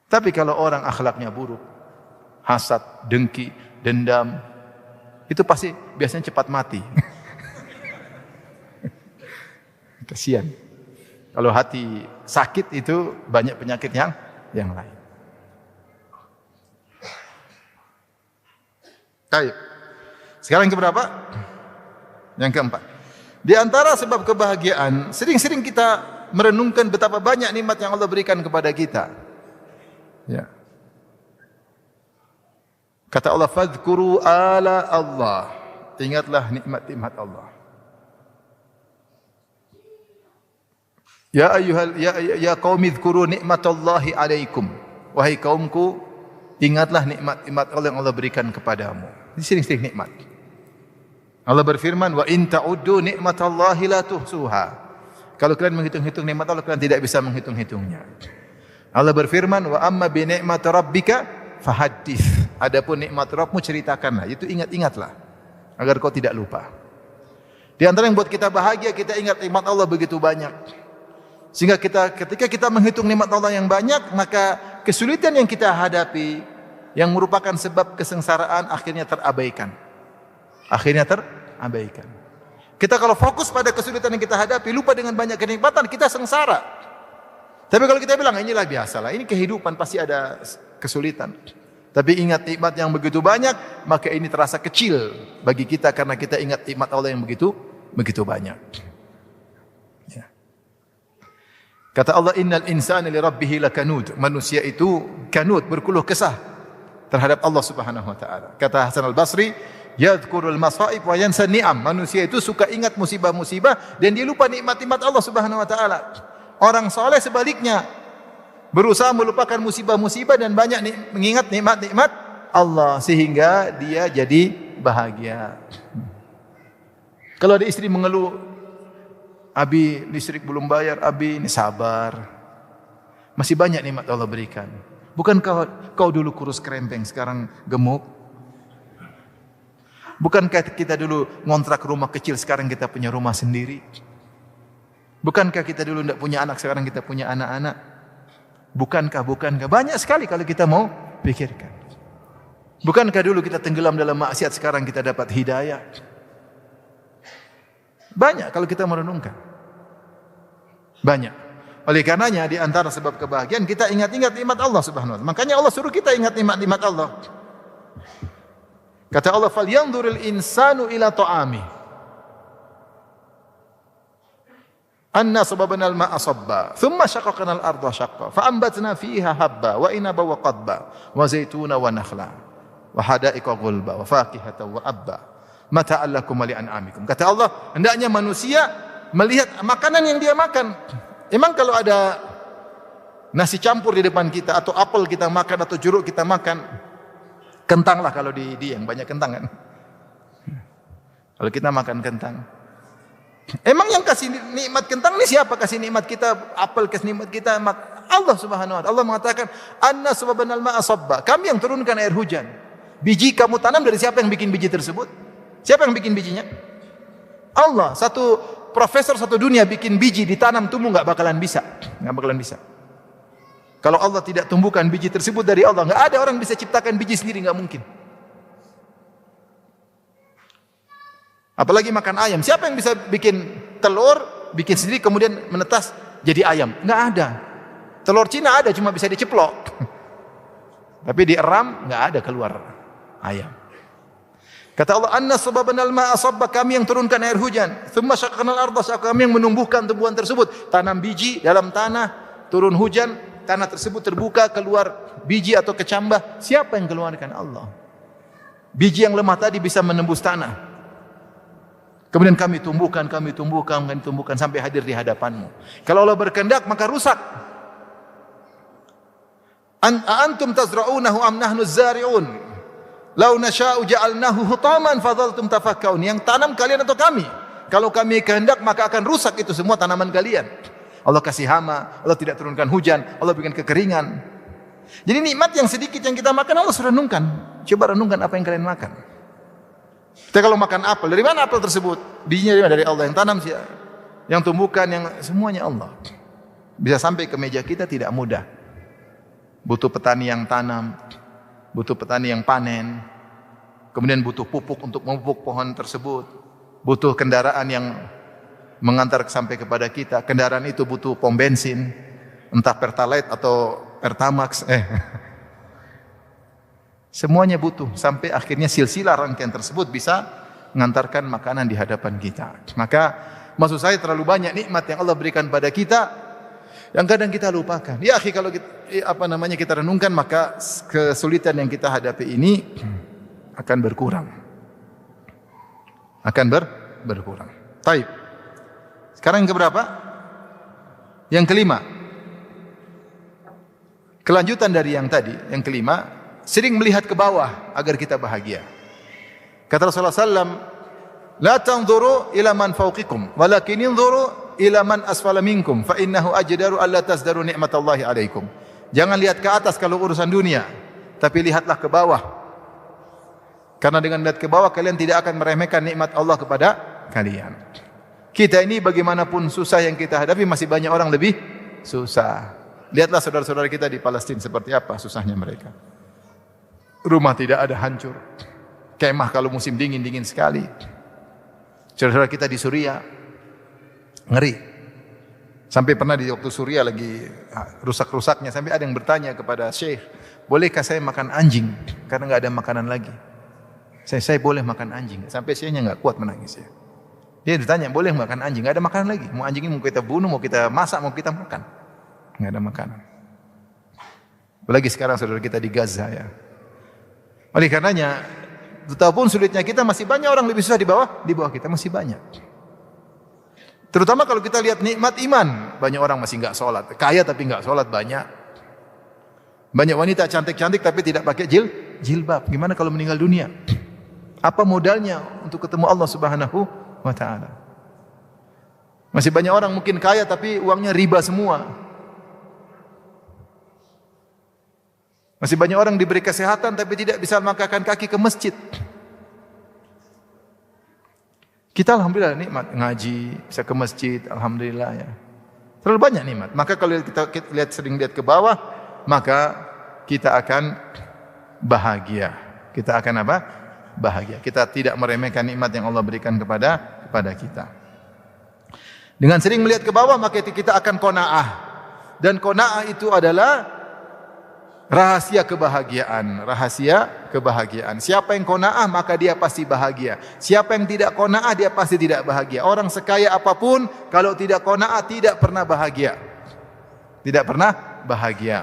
Tapi kalau orang akhlaknya buruk, hasad, dengki, dendam, itu pasti biasanya cepat mati. Kasihan. Kalau hati sakit itu banyak penyakit yang lain. Baik. Sekarang yang keberapa? Yang keempat. Di antara sebab kebahagiaan, sering-sering kita merenungkan betapa banyak nikmat yang Allah berikan kepada kita. Ya. Kata Allah, "Fadhkuru ala Allah." Ingatlah nikmat-nikmat Allah. Ya qaumi dzkuru nikmatallahi alaikum. Wahai kaumku, ingatlah nikmat-nikmat Allah yang Allah berikan kepadamu. Ini sering-sering nikmat. Allah berfirman, "Wa in ta'uddu nikmatallahi la tuhsuha." Kalau kalian menghitung-hitung nikmat Allah, kalian tidak bisa menghitung-hitungnya. Allah berfirman, "Wa amma bi ni'mati rabbika fahaddits." Adapun nikmat Rabbmu ceritakanlah, itu ingat-ingatlah agar kau tidak lupa. Di antara yang buat kita bahagia, kita ingat nikmat Allah begitu banyak. Sehingga ketika kita menghitung nikmat Allah yang banyak, maka kesulitan yang kita hadapi yang merupakan sebab kesengsaraan akhirnya terabaikan. Kita kalau fokus pada kesulitan yang kita hadapi, lupa dengan banyak kenikmatan, kita sengsara. Tapi kalau kita bilang, inilah biasalah, ini kehidupan, pasti ada kesulitan. Tapi ingat nikmat yang begitu banyak, maka ini terasa kecil bagi kita karena kita ingat nikmat Allah yang begitu banyak. Ya. Kata Allah, "Innal insana li rabbih lakanud." Manusia itu kanud, berkeluh kesah terhadap Allah Subhanahu wa taala. Kata Hasan Al-Basri, "Yadhkurul masaib wa yansa ni'am." Manusia itu suka ingat musibah-musibah dan dia lupa nikmat-nikmat Allah Subhanahu wa taala. Orang saleh sebaliknya, berusaha melupakan musibah-musibah dan banyak mengingat nikmat-nikmat Allah sehingga dia jadi bahagia. Kalau ada istri mengeluh, "Abi, listrik belum bayar, Abi." Ini sabar. Masih banyak nikmat Allah berikan. Bukan kau dulu kurus kerempeng, sekarang gemuk? Bukankah kita dulu ngontrak rumah kecil, sekarang kita punya rumah sendiri? Bukankah kita dulu tidak punya anak, sekarang kita punya anak-anak? Bukankah banyak sekali kalau kita mau pikirkan. Bukankah dulu kita tenggelam dalam maksiat, sekarang kita dapat hidayah? Banyak kalau kita merenungkan. Banyak. Oleh karenanya di antara sebab kebahagiaan kita ingat-ingat nikmat Allah Subhanahu wa taala. Makanya Allah suruh kita ingat nikmat-nikmat Allah. Kata Allah, "Falyanzuril insanu ila ta'ami." Anna sababna al-ma'a sabba, thumma shaqaqna al-ardha shaqqa, fa anbatna fiha habba wa inaba wa qadba, wa zaituna wa nakhla, wa hada'iqa ghulba, wa fakihatan wa abba, mata'an lakum wa li'an'amikum. Kata Allah, hendaknya manusia melihat makanan yang dia makan. Emang kalau ada nasi campur di depan kita, atau apel kita makan, atau jeruk kita makan, kentang lah kalau di yang banyak kentang kan. Kalau kita makan kentang, emang yang kasih nikmat kentang ini siapa? Kasih nikmat kita apel, kasih nikmat kita Allah Subhanahu wa taala. Allah mengatakan, "Anna sababnal ma'a sabba." Kami yang turunkan air hujan. Biji kamu tanam, dari siapa yang bikin biji tersebut? Siapa yang bikin bijinya? Allah. Satu profesor satu dunia bikin biji ditanam tumbuh enggak bakalan bisa. Kalau Allah tidak tumbuhkan biji tersebut dari Allah, enggak ada orang bisa ciptakan biji sendiri, enggak mungkin. Apalagi makan ayam. Siapa yang bisa bikin telur, bikin sendiri kemudian menetas jadi ayam? Enggak ada. Telur Cina ada, cuma bisa diceplok. Tapi dieram, enggak ada keluar ayam. Kata Allah, "Anna sababnal ma'a sabba." Kami yang turunkan air hujan. Tsumma syaqqanal ardha syaqqa. Kami yang menumbuhkan tumbuhan tersebut. Tanam biji dalam tanah, turun hujan, tanah tersebut terbuka, keluar biji atau kecambah. Siapa yang keluarkan? Allah. Biji yang lemah tadi bisa menembus tanah. Kemudian kami tumbuhkan sampai hadir di hadapanmu. Kalau Allah berkehendak maka rusak. Antum tazra'unahu am nahnu zari'un? Lau nasha'u ja'alnahu hutaman fadhaltum tafakkaun. Yang tanam kalian atau kami? Kalau kami kehendak maka akan rusak itu semua tanaman kalian. Allah kasih hama, Allah tidak turunkan hujan, Allah bikin kekeringan. Jadi nikmat yang sedikit yang kita makan Allah sudah renungkan. Coba renungkan apa yang kalian makan. Kita kalau makan apel, dari mana apel tersebut? Bijinya dari mana? Dari Allah. Yang tanam siapa? Yang tumbuhkan, yang semuanya Allah. Bisa sampai ke meja kita tidak mudah. Butuh petani yang tanam, butuh petani yang panen, kemudian butuh pupuk untuk memupuk pohon tersebut, butuh kendaraan yang mengantar sampai kepada kita. Kendaraan itu butuh pom bensin, entah Pertalite atau Pertamax. Semuanya butuh sampai akhirnya silsilah rangkaian tersebut bisa mengantarkan makanan di hadapan kita. Maka maksud saya terlalu banyak nikmat yang Allah berikan pada kita yang kadang kita lupakan. Ya akhi, kalau kita renungkan, maka kesulitan yang kita hadapi ini akan berkurang. Berkurang. Taib. Sekarang yang keberapa? Yang kelima. Kelanjutan dari yang tadi, yang kelima, sering melihat ke bawah agar kita bahagia. Kata Rasulullah SAW, la tanzuru ila man fawqikum, walakin inzuru ila man asfala minkum, fa innahu ajdaru alla tasdaru ni'matallahi alaikum. Jangan lihat ke atas kalau urusan dunia, tapi lihatlah ke bawah. Karena dengan lihat ke bawah kalian tidak akan meremehkan nikmat Allah kepada kalian. Kita ini bagaimanapun susah yang kita hadapi, masih banyak orang lebih susah. Lihatlah saudara-saudara kita di Palestina seperti apa susahnya mereka. Rumah tidak ada, hancur. Kemah kalau musim dingin, dingin sekali. Saudara-saudara kita di Suriah, ngeri. Sampai pernah di waktu Suriah lagi rusak-rusaknya, sampai ada yang bertanya kepada Syekh, bolehkah saya makan anjing? Karena nggak ada makanan lagi. Saya boleh makan anjing. Sampai Syekhnya nggak kuat menangis ya. Dia ditanya, boleh makan anjing? Nggak ada makanan lagi. Mau anjing ini mau kita bunuh, mau kita masak, mau kita makan. Nggak ada makanan. Apalagi sekarang saudara kita di Gaza ya. Oleh karenanya, betapapun sulitnya kita, masih banyak orang lebih susah di bawah kita, masih banyak. Terutama kalau kita lihat nikmat iman, banyak orang masih enggak sholat, kaya tapi enggak sholat banyak. Banyak wanita cantik-cantik tapi tidak pakai jilbab. Gimana kalau meninggal dunia? Apa modalnya untuk ketemu Allah Subhanahu wa taala? Masih banyak orang mungkin kaya tapi uangnya riba semua. Masih banyak orang diberi kesehatan tapi tidak bisa melangkahkan kaki ke masjid. Kita alhamdulillah nikmat ngaji, bisa ke masjid, alhamdulillah ya. Terlalu banyak nikmat. Maka kalau kita sering lihat ke bawah, maka kita akan bahagia. Kita akan apa? Bahagia. Kita tidak meremehkan nikmat yang Allah berikan kepada kita. Dengan sering melihat ke bawah, maka kita akan qanaah. Dan qanaah itu adalah rahasia kebahagiaan. Siapa yang qanaah maka dia pasti bahagia. Siapa yang tidak qanaah dia pasti tidak bahagia. Orang sekaya apapun kalau tidak qanaah tidak pernah bahagia. Tidak pernah bahagia.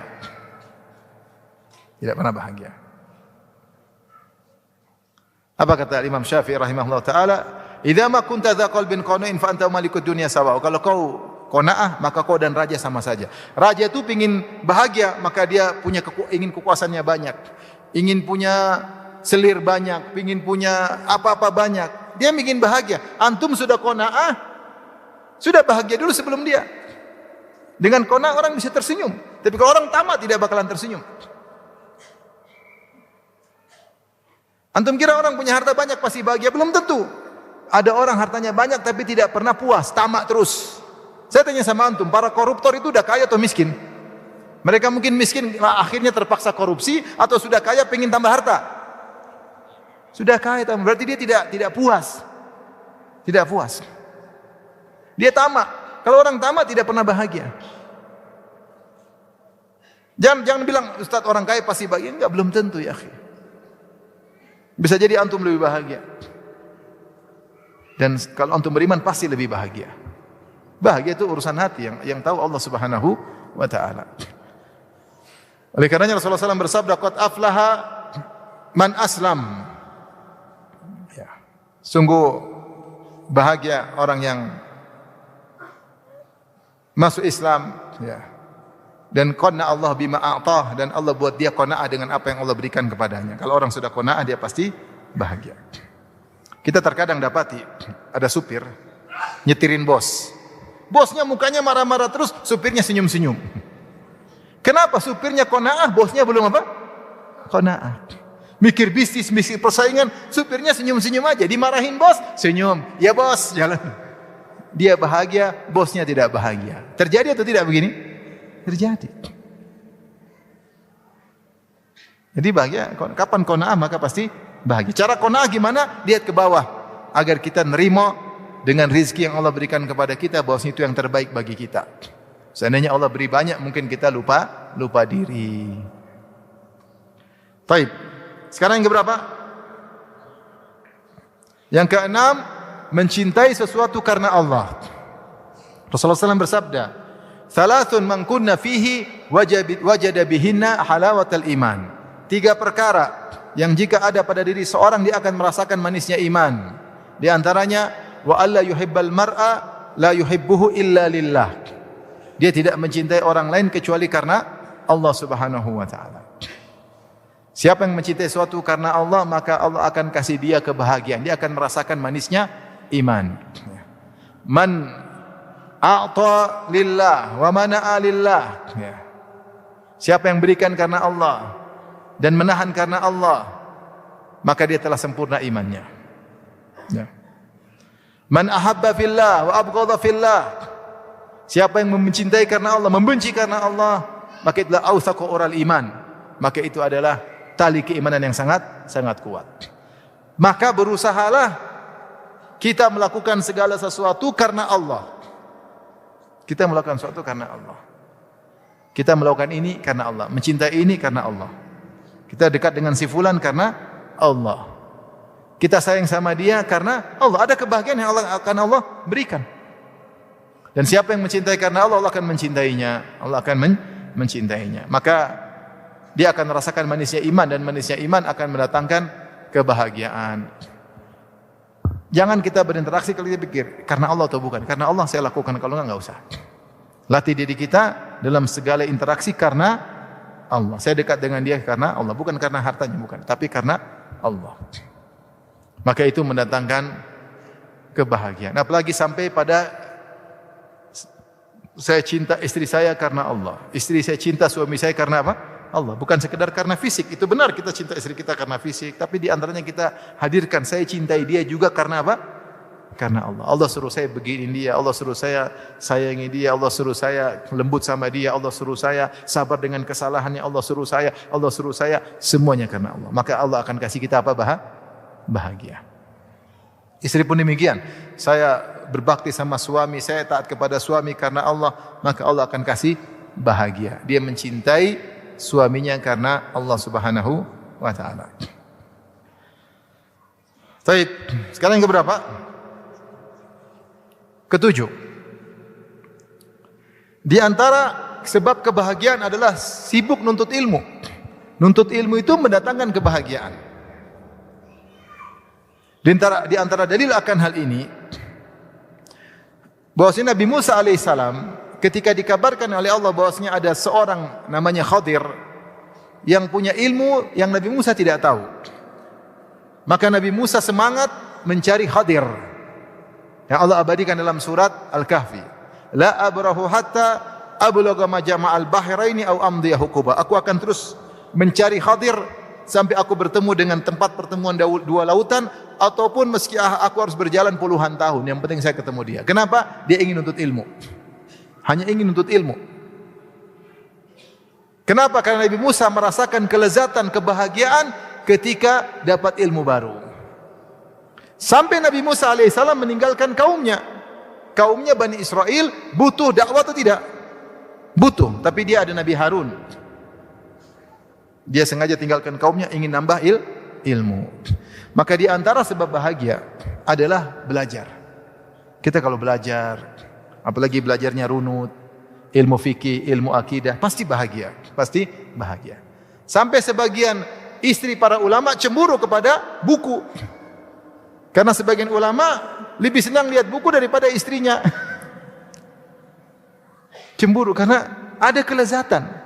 Apa kata Imam Syafi'i rahimahullah taala? Idza ma kunta dza qalbin qana'in fa anta malikud dunya sawa. Kalau kau qanaah maka kau dan raja sama saja. Raja itu ingin bahagia, maka dia punya ingin kekuasaannya banyak, ingin punya selir banyak, ingin punya apa-apa banyak. Dia ingin bahagia. Antum sudah qanaah, sudah bahagia dulu sebelum dia. Dengan qanaah orang bisa tersenyum. Tapi kalau orang tamak tidak bakalan tersenyum. Antum kira orang punya harta banyak pasti bahagia? Belum tentu. Ada orang hartanya banyak tapi tidak pernah puas, tamak terus. Saya tanya sama antum, para koruptor itu udah kaya atau miskin? Mereka mungkin miskin, akhirnya terpaksa korupsi, atau sudah kaya pengen tambah harta? Sudah kaya, berarti dia tidak puas. Tidak puas. Dia tamak. Kalau orang tamak tidak pernah bahagia. Jangan bilang, Ustaz orang kaya pasti bahagia. Enggak, belum tentu ya akhi. Bisa jadi antum lebih bahagia. Dan kalau antum beriman pasti lebih bahagia. Bahagia itu urusan hati yang tahu Allah Subhanahu wa taala. Oleh karenanya Rasulullah SAW bersabda, qad aflaha man aslam. Ya. Sungguh bahagia orang yang masuk Islam, ya. Dan qanna Allah bima a'tah, dan Allah buat dia qanaah dengan apa yang Allah berikan kepadanya. Kalau orang sudah qanaah dia pasti bahagia. Kita terkadang dapati ada supir nyetirin bos. Bosnya mukanya marah-marah terus, supirnya senyum-senyum. Kenapa? Supirnya qanaah, bosnya belum apa? Qanaah. Mikir bisnis, mikir persaingan, supirnya senyum-senyum aja. Dimarahin bos, senyum. Ya bos, jalan. Dia bahagia, bosnya tidak bahagia. Terjadi atau tidak begini? Terjadi. Jadi bahagia, kapan qanaah maka pasti bahagia. Cara qanaah gimana? Lihat ke bawah agar kita nerima dengan rizki yang Allah berikan kepada kita, bahwasanya itu yang terbaik bagi kita. Seandainya Allah beri banyak, mungkin kita lupa diri. Baik. Sekarang yang keberapa? Yang keenam, mencintai sesuatu karena Allah. Rasulullah SAW bersabda, "Thalathun man kunna fihi wajada bihinna halawatal iman." 3 perkara yang jika ada pada diri seorang dia akan merasakan manisnya iman. Di antaranya, wa alla yuhibbal mar'a la yuhibbuhu illa lillah. Dia tidak mencintai orang lain kecuali karena Allah Subhanahu wa taala. Siapa yang mencintai sesuatu karena Allah, maka Allah akan kasih dia kebahagiaan. Dia akan merasakan manisnya iman. Man a'ta lillah wa mana'a lillah. Siapa yang berikan karena Allah dan menahan karena Allah, maka dia telah sempurna imannya. Man ahabba fillah wa abghadha fillah. Siapa yang mencintai karena Allah, membenci karena Allah, maka itulah awthaqu ural iman. Maka itu adalah tali keimanan yang sangat kuat. Maka berusahalah kita melakukan segala sesuatu karena Allah. Kita melakukan sesuatu karena Allah. Kita melakukan ini karena Allah, mencintai ini karena Allah. Kita dekat dengan si fulan karena Allah. Kita sayang sama dia karena Allah. Ada kebahagiaan yang akan Allah berikan. Dan siapa yang mencintai karena Allah, Allah akan mencintainya. Allah akan mencintainya. Maka dia akan merasakan manisnya iman, dan manisnya iman akan mendatangkan kebahagiaan. Jangan kita berinteraksi kalau kita pikir karena Allah atau bukan. Karena Allah saya lakukan, kalau enggak usah. Latih diri kita dalam segala interaksi karena Allah. Saya dekat dengan dia karena Allah, bukan karena hartanya, bukan, tapi karena Allah. Maka itu mendatangkan kebahagiaan. Apalagi sampai pada saya cinta istri saya karena Allah. Istri saya cinta suami saya karena apa? Allah. Bukan sekedar karena fisik. Itu benar kita cinta istri kita karena fisik, tapi di antaranya kita hadirkan saya cintai dia juga karena apa? Karena Allah. Allah suruh saya begini dia, Allah suruh saya sayangi dia, Allah suruh saya lembut sama dia, Allah suruh saya sabar dengan kesalahannya, Allah suruh saya, semuanya karena Allah. Maka Allah akan kasih kita apa? Bahagia. Istri pun demikian. Saya berbakti sama suami, saya taat kepada suami karena Allah, maka Allah akan kasih bahagia. Dia mencintai suaminya karena Allah Subhanahu wa taala. Baik, sekarang yang keberapa? Ketujuh. Di antara sebab kebahagiaan adalah sibuk nuntut ilmu. Nuntut ilmu itu mendatangkan kebahagiaan. Di antara dalil akan hal ini, bahwasanya Nabi Musa alaihissalam ketika dikabarkan oleh Allah bahwasanya ada seorang namanya Khadir yang punya ilmu yang Nabi Musa tidak tahu. Maka Nabi Musa semangat mencari Khadir. Yang Allah abadikan dalam surat Al-Kahfi. La abrahu hatta ablugha majma'al bahraini aw amdiya huquba. Aku akan terus mencari Khadir sampai aku bertemu dengan tempat pertemuan dua lautan, ataupun meski aku harus berjalan puluhan tahun, yang penting saya ketemu dia. Kenapa? Dia ingin nuntut ilmu. Hanya ingin nuntut ilmu. Kenapa? Karena Nabi Musa merasakan kelezatan, kebahagiaan ketika dapat ilmu baru. Sampai Nabi Musa alaihissalam meninggalkan kaumnya. Kaumnya Bani Israel butuh dakwah atau tidak? Butuh. Tapi dia ada Nabi Harun. Dia sengaja tinggalkan kaumnya, ingin nambah ilmu. Maka di antara sebab bahagia adalah belajar. Kita kalau belajar, apalagi belajarnya runut, ilmu fikih, ilmu akidah, pasti bahagia. Pasti bahagia. Sampai sebagian istri para ulama cemburu kepada buku. Karena sebagian ulama lebih senang lihat buku daripada istrinya. Cemburu karena ada kelezatan.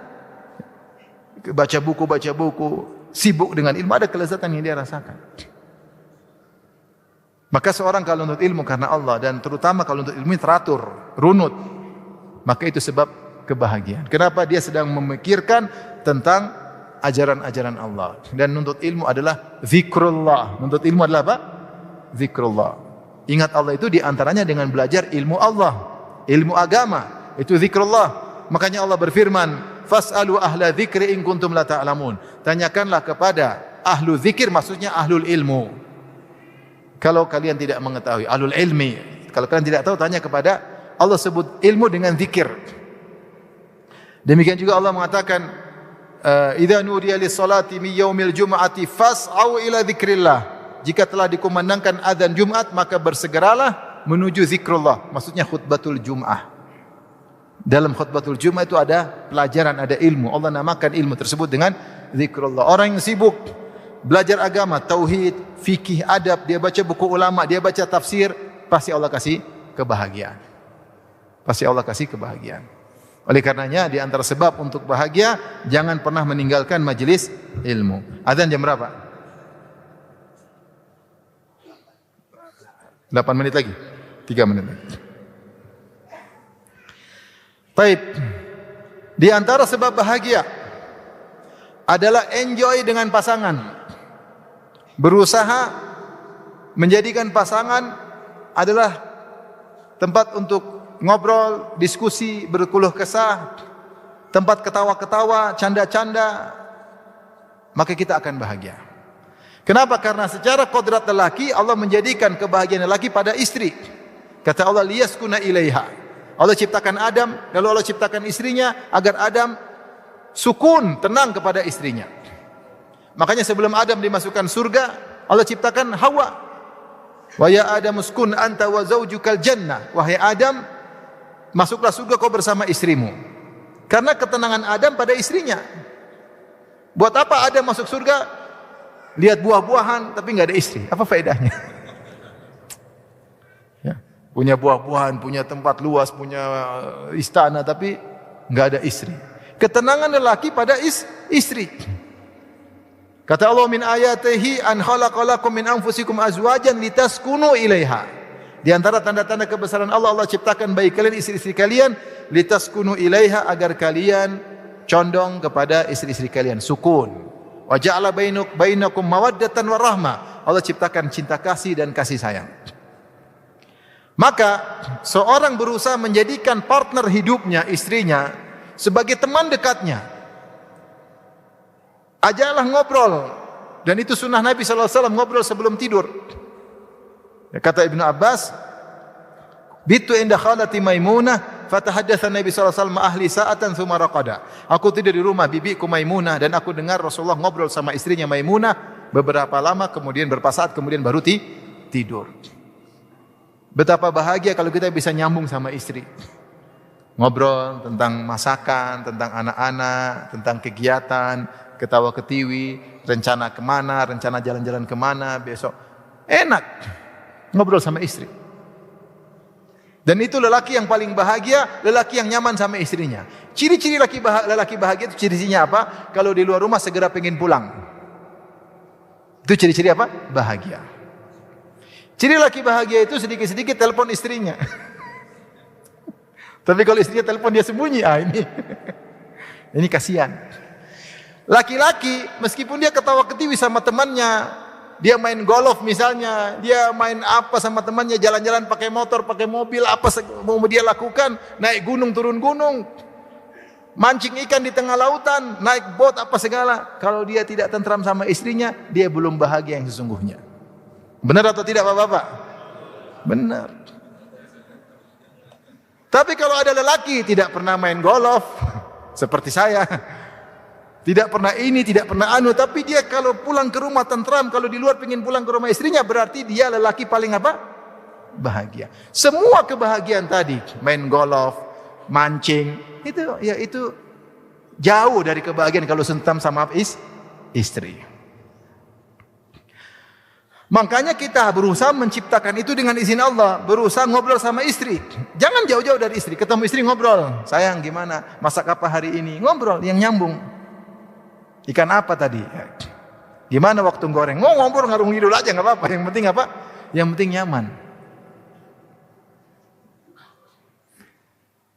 Baca buku, sibuk dengan ilmu, ada kelezatan yang dia rasakan. Maka seorang kalau untuk ilmu karena Allah, dan terutama kalau untuk ilmu teratur, runut, maka itu sebab kebahagiaan. Kenapa? Dia sedang memikirkan tentang ajaran-ajaran Allah. Dan nuntut ilmu adalah zikrullah. Nuntut ilmu adalah apa? Zikrullah. Ingat Allah itu diantaranya dengan belajar ilmu Allah, ilmu agama, itu zikrullah. Makanya Allah berfirman, Fas'alu ahla dzikri in kuntum la ta'lamun. Tanyakanlah kepada ahlu zikir, maksudnya ahlul ilmu. Kalau kalian tidak mengetahui, ahlul ilmi. Kalau kalian tidak tahu, tanya kepada Allah. Sebut ilmu dengan zikir. Demikian juga Allah mengatakan, idza nudiya lis-salati min yaumil jum'ati fas'au ila dzikrillah. Jika telah dikumandangkan azan Jumat, maka bersegeralah menuju zikrullah. Maksudnya khutbatul Jum'ah. Dalam khutbatul Jum'ah itu ada pelajaran, ada ilmu. Allah namakan ilmu tersebut dengan zikrullah. Orang yang sibuk belajar agama, tauhid, fikih, adab, dia baca buku ulama, dia baca tafsir, pasti Allah kasih kebahagiaan. Pasti Allah kasih kebahagiaan. Oleh karenanya di antara sebab untuk bahagia, jangan pernah meninggalkan majelis ilmu. Azan jam berapa? 8 menit lagi. 3 menit lagi. Baik. Di antara sebab bahagia adalah enjoy dengan pasangan. Berusaha menjadikan pasangan adalah tempat untuk ngobrol, diskusi, berkeluh kesah, tempat ketawa-ketawa, canda-canda, maka kita akan bahagia. Kenapa? Karena secara kodrat lelaki, Allah menjadikan kebahagiaan lelaki pada istri. Kata Allah, liyaskuna ilaiha. Allah ciptakan Adam, lalu Allah ciptakan istrinya agar Adam sukun, tenang kepada istrinya. Makanya sebelum Adam dimasukkan surga, Allah ciptakan Hawa. Wa ya Adam uskun anta wa zaujukal jannah. Wahai Adam, masuklah surga kau bersama istrimu. Karena ketenangan Adam pada istrinya. Buat apa Adam masuk surga? Lihat buah-buahan tapi enggak ada istri. Apa faedahnya? Ya, punya buah-buahan, punya tempat luas, punya istana tapi enggak ada istri. Ketenangan lelaki pada istri. Kata Allah, min ayatihi an khalaqalakum min anfusikum azwajan litaskunu ilaiha. Di antara tanda-tanda kebesaran Allah, Allah ciptakan bagi kalian istri-istri kalian litaskunu ilaiha, agar kalian condong kepada istri-istri kalian, sukun. Wa ja'ala bainakum mawaddatan wa rahmah. Allah ciptakan cinta kasih dan kasih sayang. Maka seorang berusaha menjadikan partner hidupnya, istrinya, sebagai teman dekatnya. Ajaklah ngobrol. Dan itu sunnah Nabi SAW, ngobrol sebelum tidur. Kata Ibnu Abbas, bitu inda khalati Maimunah, fatahaddatsa Nabi SAW ahli sa'atan thumma raqada. Aku tidur di rumah bibiku Maimunah, dan aku dengar Rasulullah ngobrol sama istrinya Maimunah beberapa lama, kemudian berapa saat, kemudian baru tidur. Betapa bahagia kalau kita bisa nyambung sama istri. Ngobrol tentang masakan, tentang anak-anak, tentang kegiatan, ketawa ketiwi, rencana kemana, rencana jalan-jalan kemana besok. Enak ngobrol sama istri. Dan itu lelaki yang paling bahagia, lelaki yang nyaman sama istrinya. Ciri-ciri lelaki bahagia itu ciri-cirinya apa? Kalau di luar rumah segera pengen pulang. Itu ciri-ciri apa? Bahagia. Ciri lelaki bahagia itu sedikit-sedikit telepon istrinya. Tapi kalau istrinya telepon dia sembunyi, ini kasihan. Laki-laki meskipun dia ketawa ketiwi sama temannya, dia main golf misalnya, dia main apa sama temannya, jalan-jalan pakai motor, pakai mobil, apa mau dia lakukan, naik gunung, turun gunung, mancing ikan di tengah lautan, naik bot, apa segala. Kalau dia tidak tentram sama istrinya, dia belum bahagia yang sesungguhnya. Benar atau tidak Bapak-bapak? Benar. Tapi kalau ada lelaki tidak pernah main golf seperti saya, tidak pernah ini, tidak pernah tapi dia kalau pulang ke rumah tentram, kalau di luar ingin pulang ke rumah istrinya, berarti dia lelaki paling apa? Bahagia. Semua kebahagiaan tadi, main golf, mancing, itu jauh dari kebahagiaan kalau sentam sama istri. Makanya kita berusaha menciptakan itu dengan izin Allah, berusaha ngobrol sama istri. Jangan jauh-jauh dari istri, ketemu istri ngobrol. Sayang gimana? Masak apa hari ini? Ngobrol yang nyambung. Ikan apa tadi? Gimana waktu goreng? Ngobrol ngarung ngidul aja nggak apa-apa. Yang penting apa? Yang penting nyaman.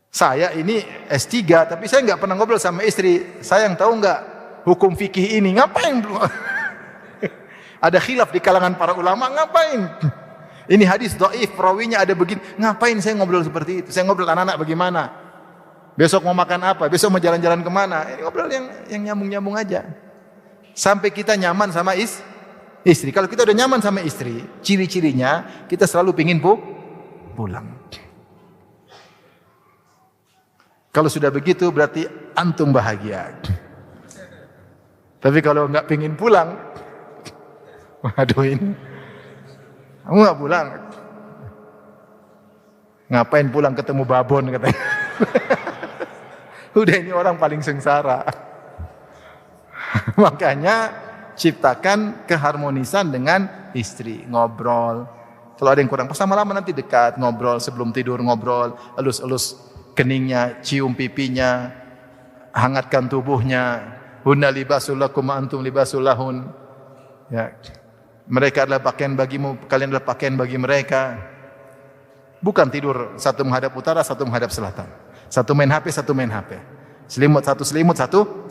Saya ini S3, tapi saya nggak pernah ngobrol sama istri. Saya yang tahu nggak hukum fikih ini? Ngapain? Ada khilaf di kalangan para ulama. Ngapain? Ini hadis dhaif, perawinya ada begini. Ngapain saya ngobrol seperti itu? Saya ngobrol anak-anak bagaimana? Besok mau makan apa? Besok mau jalan-jalan kemana? Ini ngobrol yang nyambung-nyambung aja. Sampai kita nyaman sama istri. Kalau kita udah nyaman sama istri, ciri-cirinya kita selalu pingin pulang. Kalau sudah begitu berarti antum bahagia. Tapi kalau nggak pingin pulang, waduh ini, kamu nggak pulang. Ngapain pulang ketemu babon katanya. Udah ini orang paling sengsara. Makanya ciptakan keharmonisan dengan istri, ngobrol. Kalau ada yang kurang pas lama-lama nanti dekat, ngobrol sebelum tidur, ngobrol, elus-elus keningnya, cium pipinya, hangatkan tubuhnya. Hunna libasul lakum wa antum libasul lahun. Ya. Mereka adalah pakaian bagimu, kalian adalah pakaian bagi mereka. Bukan tidur satu menghadap utara, satu menghadap selatan. Satu main HP, satu main HP. Selimut, satu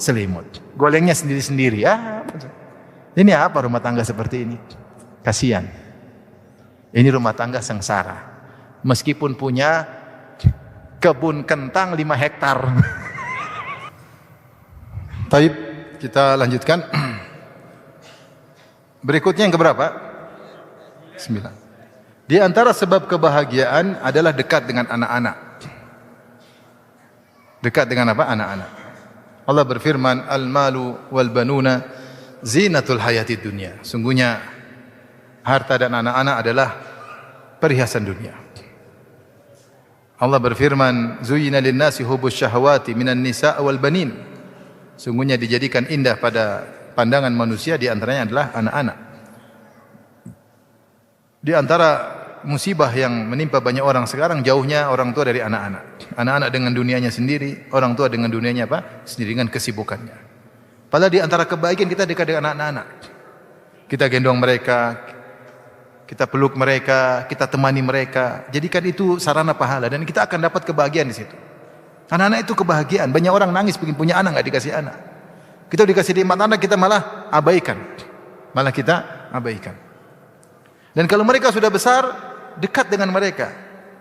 selimut. Golengnya sendiri-sendiri. Ya. Ini apa rumah tangga seperti ini? Kasihan. Ini rumah tangga sengsara. Meskipun punya kebun kentang 5 hektar. Taib, kita lanjutkan. Berikutnya yang keberapa? 9. Di antara sebab kebahagiaan adalah dekat dengan anak-anak. Dekat dengan apa? Anak-anak. Allah berfirman, "Al-malu wal banuna zinatul hayatid dunya." Sungguhnya harta dan anak-anak adalah perhiasan dunia. Allah berfirman, "Zuyyina lin-nasi hubbus syahawati minan nisa' wal banin." Sungguhnya dijadikan indah pada pandangan manusia di antaranya adalah anak-anak. Di antara musibah yang menimpa banyak orang sekarang, jauhnya orang tua dari anak-anak. Anak-anak dengan dunianya sendiri, orang tua dengan dunianya apa? Sendiri dengan kesibukannya. Padahal di antara kebahagiaan kita dekat dengan anak-anak. Kita gendong mereka, kita peluk mereka, kita temani mereka. Jadikan itu sarana pahala dan kita akan dapat kebahagiaan di situ. Anak-anak itu kebahagiaan. Banyak orang nangis pengen punya anak, nggak dikasih anak. Kita dikasih nikmat anak, kita malah abaikan. Malah kita abaikan. Dan kalau mereka sudah besar, dekat dengan mereka,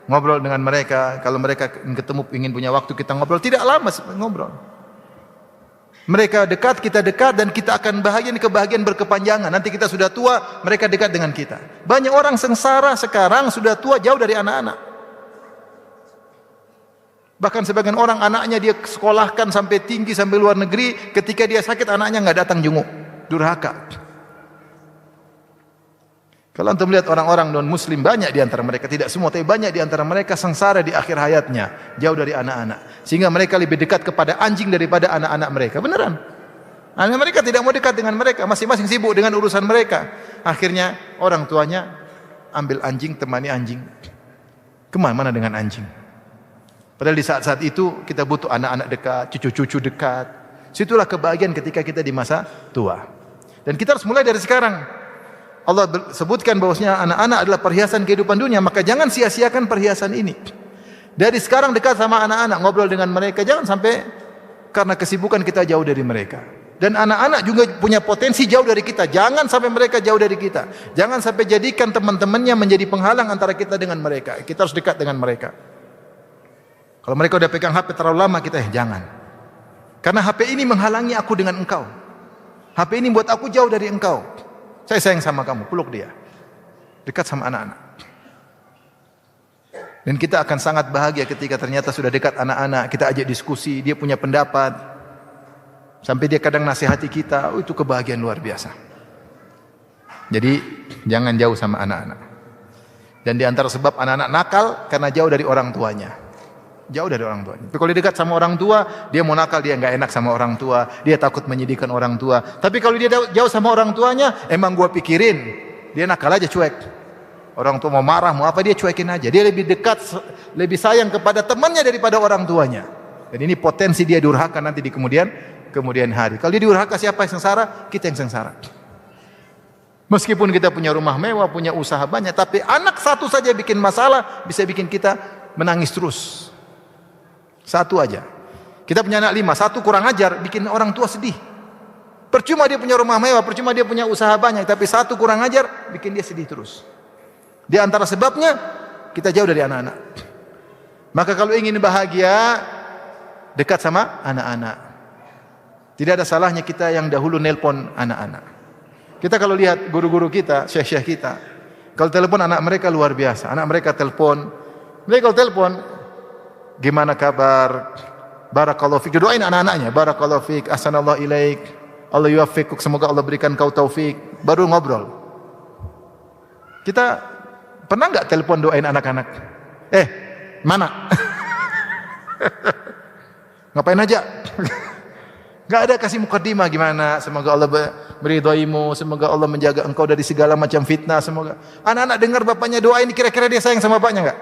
ngobrol dengan mereka. Kalau mereka ketemu ingin punya waktu, kita ngobrol. Tidak lama ngobrol. Mereka dekat, kita dekat, dan kita akan bahagia. Kebahagiaan berkepanjangan. Nanti kita sudah tua, mereka dekat dengan kita. Banyak orang sengsara sekarang sudah tua jauh dari anak-anak. Bahkan sebagian orang anaknya dia sekolahkan sampai tinggi, sampai luar negeri. Ketika dia sakit, anaknya nggak datang jenguk. Durhaka. Kalau antum melihat orang-orang non-muslim, banyak di antara mereka, tidak semua, tapi banyak di antara mereka sengsara di akhir hayatnya, jauh dari anak-anak. Sehingga mereka lebih dekat kepada anjing daripada anak-anak mereka. Beneran. Anak mereka tidak mau dekat dengan mereka, masing-masing sibuk dengan urusan mereka. Akhirnya orang tuanya ambil anjing, temani anjing. Kemana-mana dengan anjing. Padahal di saat-saat itu kita butuh anak-anak dekat, cucu-cucu dekat. Situlah kebahagiaan ketika kita di masa tua. Dan kita harus mulai dari sekarang. Allah sebutkan bahwasanya anak-anak adalah perhiasan kehidupan dunia, maka jangan sia-siakan perhiasan ini. Dari sekarang dekat sama anak-anak, ngobrol dengan mereka, jangan sampai karena kesibukan kita jauh dari mereka. Dan anak-anak juga punya potensi jauh dari kita, jangan sampai mereka jauh dari kita. Jangan sampai jadikan teman-temannya menjadi penghalang antara kita dengan mereka. Kita harus dekat dengan mereka. Kalau mereka udah pegang HP terlalu lama, kita jangan. Karena HP ini menghalangi aku dengan engkau. HP ini buat aku jauh dari engkau. Saya sayang sama kamu, peluk dia. Dekat sama anak-anak. Dan kita akan sangat bahagia ketika ternyata sudah dekat anak-anak, kita ajak diskusi, dia punya pendapat. Sampai dia kadang nasihati kita, itu kebahagiaan luar biasa. Jadi jangan jauh sama anak-anak. Dan di antara sebab anak-anak nakal karena jauh dari orang tuanya. Jauh dari orang tuanya. Tapi kalau dia dekat sama orang tua, dia mau nakal, dia nggak enak sama orang tua, dia takut menyedihkan orang tua. Tapi kalau dia jauh sama orang tuanya, emang gua pikirin, dia nakal aja, cuek. Orang tua mau marah, mau apa, dia cuekin aja. Dia lebih dekat, lebih sayang kepada temannya daripada orang tuanya. Dan ini potensi dia durhaka nanti di kemudian hari. Kalau dia durhaka, siapa yang sengsara? Kita yang sengsara. Meskipun kita punya rumah mewah, punya usaha banyak, tapi anak satu saja bikin masalah, bisa bikin kita menangis terus. Satu aja. Kita punya anak 5, satu kurang ajar, bikin orang tua sedih. Percuma dia punya rumah mewah, percuma dia punya usaha banyak, tapi satu kurang ajar, bikin dia sedih terus. Di antara sebabnya, kita jauh dari anak-anak. Maka kalau ingin bahagia, dekat sama anak-anak. Tidak ada salahnya kita yang dahulu nelpon anak-anak. Kita kalau lihat guru-guru kita, syekh-syekh kita, kalau telepon anak mereka luar biasa. Anak mereka telepon, mereka kalau telepon, gimana kabar? Barakallahu fik. Doain anak-anaknya, barakallahu fik, ahsanallahu ilaik, Allah yuwaffiquk, semoga Allah berikan kau taufik. Baru ngobrol. Kita pernah enggak telepon doain anak-anak? Mana? Ngapain aja? Enggak ada kasih mukaddimah gimana, semoga Allah meridhoimu, semoga Allah menjaga engkau dari segala macam fitnah, semoga. Anak-anak dengar bapaknya doain, kira-kira dia sayang sama bapaknya enggak?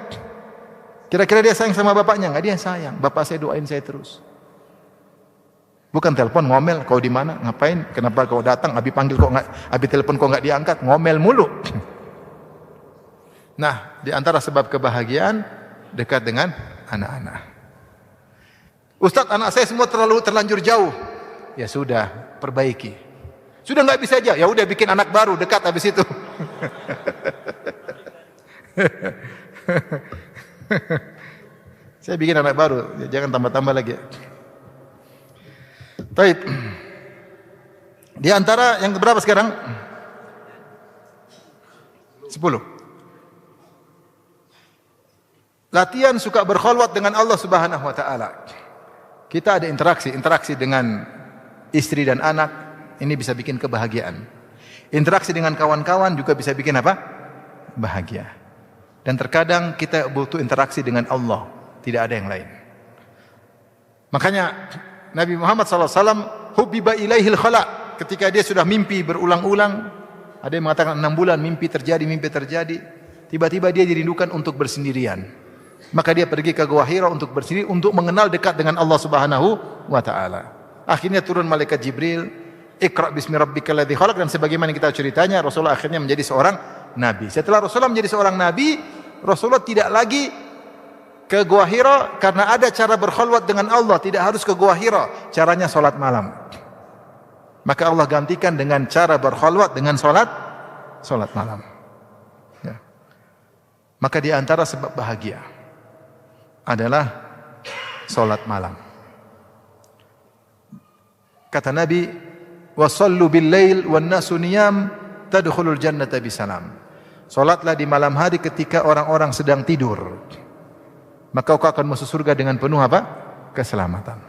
Kira-kira dia sayang sama bapaknya enggak? Dia sayang. Bapak saya doain saya terus. Bukan telepon ngomel, kau di mana? Ngapain? Kenapa kau datang? Abi panggil kok enggak, abi telepon kok enggak diangkat? Ngomel mulu. Nah, di antara sebab kebahagiaan dekat dengan anak-anak. Ustaz, anak saya semua terlanjur jauh. Ya sudah, perbaiki. Sudah enggak bisa aja, ya udah bikin anak baru dekat habis itu. Saya bikin anak baru, jangan tambah-tambah lagi. Baik. Di antara yang berapa sekarang? 10. Latihan suka berkholwat dengan Allah Subhanahu wa taala. Kita ada interaksi dengan istri dan anak, ini bisa bikin kebahagiaan. Interaksi dengan kawan-kawan juga bisa bikin apa? Bahagia. Dan terkadang kita butuh interaksi dengan Allah, tidak ada yang lain. Makanya Nabi Muhammad SAW hubbiba ilaihil khala, ketika dia sudah mimpi berulang-ulang, ada yang mengatakan 6 bulan mimpi terjadi, tiba-tiba dia dirindukan untuk bersendirian. Maka dia pergi ke Gua Hira untuk bersendiri, untuk mengenal dekat dengan Allah Subhanahu wa taala. Akhirnya turun malaikat Jibril, Iqra bismi rabbikal ladzi khalaq, dan sebagaimana kita ceritanya Rasulullah akhirnya menjadi seorang nabi. Setelah Rasulullah menjadi seorang nabi, Rasulullah tidak lagi ke Gua Hira karena ada cara berkholwat dengan Allah, tidak harus ke Gua Hira, caranya salat malam. Maka Allah gantikan dengan cara berkholwat dengan salat malam. Ya. Maka di antara sebab bahagia adalah salat malam. Kata Nabi, "Wasallu bil-lail wan-nasu niyam tadkhulul jannata bisalam." Salatlah di malam hari ketika orang-orang sedang tidur, maka kau akan masuk surga dengan penuh apa? Keselamatan.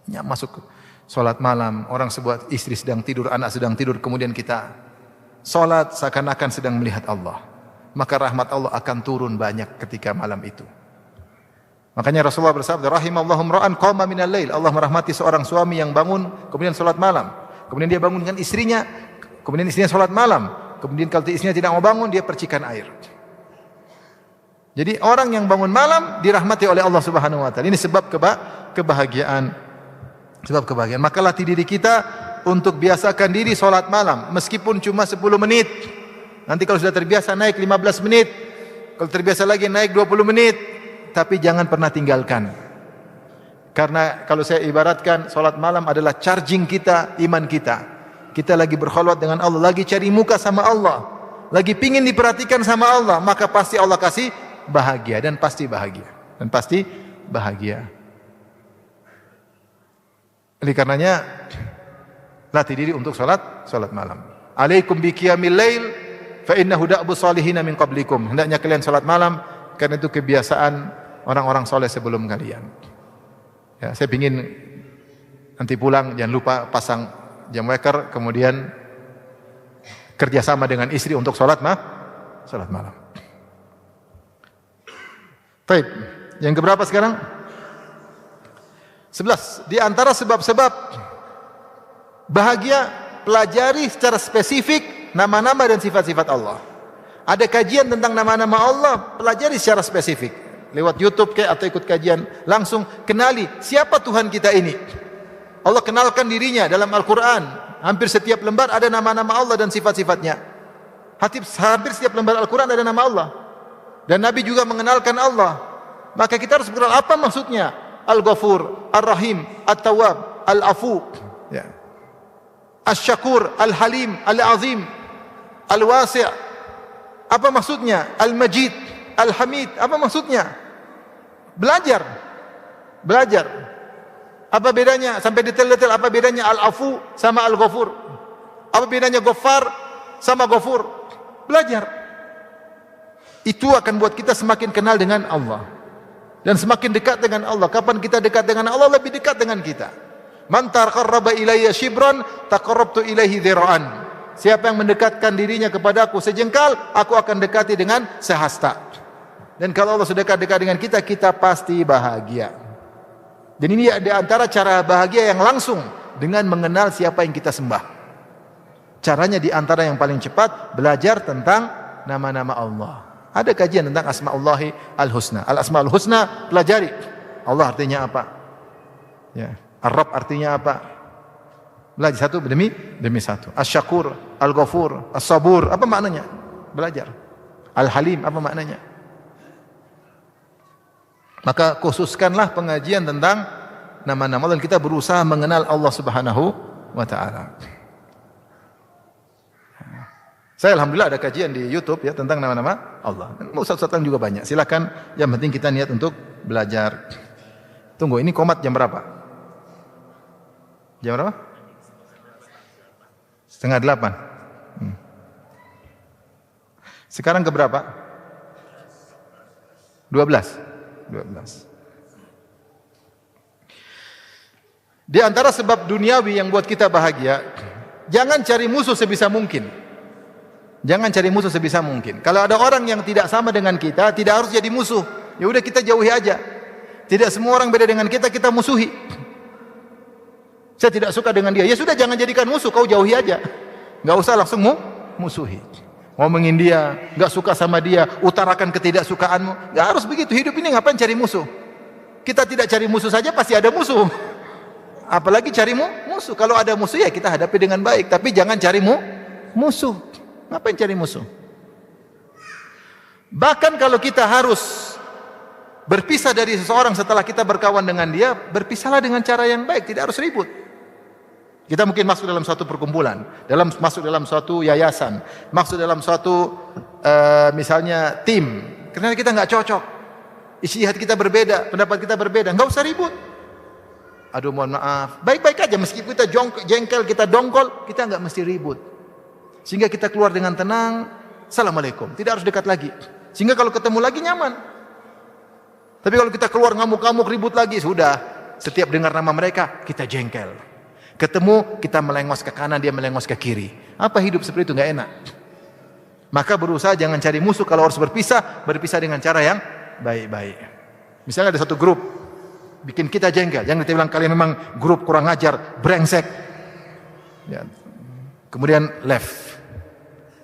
Ya, masuk salat malam, orang sebuah istri sedang tidur, anak sedang tidur, kemudian kita salat seakan-akan sedang melihat Allah. Maka rahmat Allah akan turun banyak ketika malam itu. Makanya Rasulullah bersabda, rahimallahu ra'an qama minal lail. Allah merahmati seorang suami yang bangun kemudian salat malam. Kemudian dia bangun dengan istrinya, kemudian istrinya salat malam. Kemudian kalau istrinya tidak mau bangun, dia percikan air. Jadi orang yang bangun malam dirahmati oleh Allah Subhanahu wa taala. Ini sebab kebahagiaan. Sebab kebahagiaan. Maka latih diri kita untuk biasakan diri salat malam meskipun cuma 10 menit. Nanti kalau sudah terbiasa naik 15 menit. Kalau terbiasa lagi naik 20 menit. Tapi jangan pernah tinggalkan. Karena kalau saya ibaratkan salat malam adalah charging kita, iman kita. Kita lagi berkholwat dengan Allah, lagi cari muka sama Allah, lagi pingin diperhatikan sama Allah, maka pasti Allah kasih bahagia dan pasti bahagia. Dan pasti bahagia. Oleh karenanya latih diri untuk salat malam. Alaikum biqiyamil lail fa innahu da'bu salihin min qablikum. Hendaknya kalian salat malam karena itu kebiasaan orang-orang soleh sebelum kalian. Ya, saya ingin nanti pulang jangan lupa pasang jam waker, kemudian kerjasama dengan istri untuk salat malam. Baik, yang keberapa sekarang? 11. Di antara sebab-sebab bahagia, pelajari secara spesifik nama-nama dan sifat-sifat Allah. Ada kajian tentang nama-nama Allah, pelajari secara spesifik. Lewat YouTube atau ikut kajian, langsung kenali siapa Tuhan kita ini. Allah kenalkan dirinya dalam Al-Quran. Hampir setiap lembar ada nama-nama Allah dan sifat-sifatnya. Hampir setiap lembar Al-Quran ada nama Allah. Dan Nabi juga mengenalkan Allah. Maka kita harus mengenal apa maksudnya. Al-Ghafur, Ar-Rahim, At-Tawwab, Al-Afu, ya. Asy-Syakur, Al-Halim, Al-Azim, Al-Wasi'. Apa maksudnya? Al-Majid, Al-Hamid. Apa maksudnya? Belajar. Belajar. Apa bedanya? Sampai detail-detail apa bedanya Al-Afu sama Al-Ghafur? Apa bedanya Ghaffar sama Ghafur? Belajar. Itu akan buat kita semakin kenal dengan Allah dan semakin dekat dengan Allah. Kapan kita dekat dengan Allah, lebih dekat dengan kita. Man taqarraba ilayya shibran taqarrabtu ilaihi dhira'an. Siapa yang mendekatkan dirinya kepada aku sejengkal, aku akan dekati dengan sehasta. Dan kalau Allah sudah dekat dengan kita, kita pasti bahagia. Dan ini di antara cara bahagia yang langsung dengan mengenal siapa yang kita sembah. Caranya di antara yang paling cepat, belajar tentang nama-nama Allah. Ada kajian tentang Asmaullahi Al-Husna. Al-Asmaul Husna, pelajari. Allah artinya apa? Ya. Ar-Rabb artinya apa? Belajar satu demi satu. Asy-Syakur, Al-Ghafur, As-Sabur, apa maknanya? Belajar. Al-Halim, apa maknanya? Maka khususkanlah pengajian tentang nama-nama Allah dan kita berusaha mengenal Allah Subhanahu wa taala. Saya alhamdulillah ada kajian di YouTube ya tentang nama-nama Allah. Ustaz-ustaz juga banyak. Silakan, yang penting kita niat untuk belajar. Tunggu, ini qomat jam berapa? Jam berapa? 7:30. Sekarang ke berapa? 12. Di antara sebab duniawi yang buat kita bahagia, jangan cari musuh sebisa mungkin. Jangan cari musuh sebisa mungkin. Kalau ada orang yang tidak sama dengan kita, tidak harus jadi musuh. Ya udah kita jauhi aja. Tidak semua orang beda dengan kita musuhi. Saya tidak suka dengan dia. Ya sudah, jangan jadikan musuh, kau jauhi aja. Enggak usah langsung musuhi. Ngomongin dia, enggak suka sama dia, utarakan ketidaksukaanmu. Enggak harus begitu. Hidup ini ngapain cari musuh? Kita tidak cari musuh saja pasti ada musuh. Apalagi cari musuh. Kalau ada musuh ya kita hadapi dengan baik, tapi jangan cari musuh. Ngapain cari musuh? Bahkan kalau kita harus berpisah dari seseorang setelah kita berkawan dengan dia, berpisahlah dengan cara yang baik, tidak harus ribut. Kita mungkin masuk dalam suatu perkumpulan, masuk dalam suatu yayasan, masuk dalam suatu misalnya tim, karena kita nggak cocok, ijtihad kita berbeda, pendapat kita berbeda, nggak usah ribut. Aduh mohon maaf, baik-baik aja, meskipun kita jengkel, kita dongkol, kita nggak mesti ribut. Sehingga kita keluar dengan tenang, assalamualaikum, tidak harus dekat lagi. Sehingga kalau ketemu lagi nyaman. Tapi kalau kita keluar ngamuk-ngamuk, ribut lagi, sudah. Setiap dengar nama mereka, kita jengkel. Ketemu, kita melengos ke kanan, dia melengos ke kiri. Apa hidup seperti itu? Nggak enak. Maka berusaha jangan cari musuh. Kalau harus berpisah dengan cara yang baik-baik. Misalnya ada satu grup, bikin kita jengkel. Jangan kita bilang kalian memang grup kurang ajar, brengsek. Ya. Kemudian left.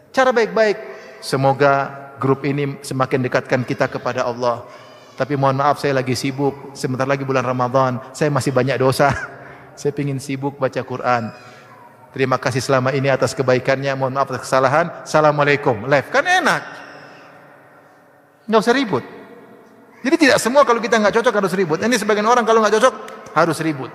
Cara baik-baik. Semoga grup ini semakin dekatkan kita kepada Allah. Tapi mohon maaf, saya lagi sibuk. Sebentar lagi bulan Ramadan, saya masih banyak dosa. Saya ingin sibuk baca Quran. Terima kasih selama ini atas kebaikannya. Mohon maaf atas kesalahan. Assalamualaikum. Left. Kan enak. Nggak usah ribut. Jadi tidak semua kalau kita nggak cocok harus ribut. Ini sebagian orang kalau nggak cocok harus ribut.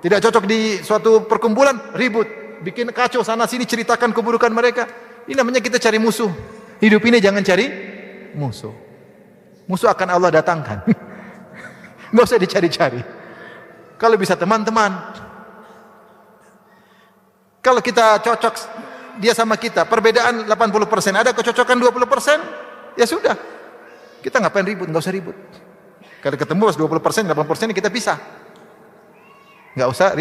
Tidak cocok di suatu perkumpulan, ribut. Bikin kacau sana sini, ceritakan keburukan mereka. Ini namanya kita cari musuh. Hidup ini jangan cari musuh. Musuh akan Allah datangkan. Nggak usah dicari-cari. Kalau bisa teman-teman. Kalau kita cocok dia sama kita, perbedaan 80%, ada kecocokan 20%, ya sudah. Kita ngapain ribut? Nggak usah ribut. Kalau ketemu pas 20%, 80% kita pisah. Nggak usah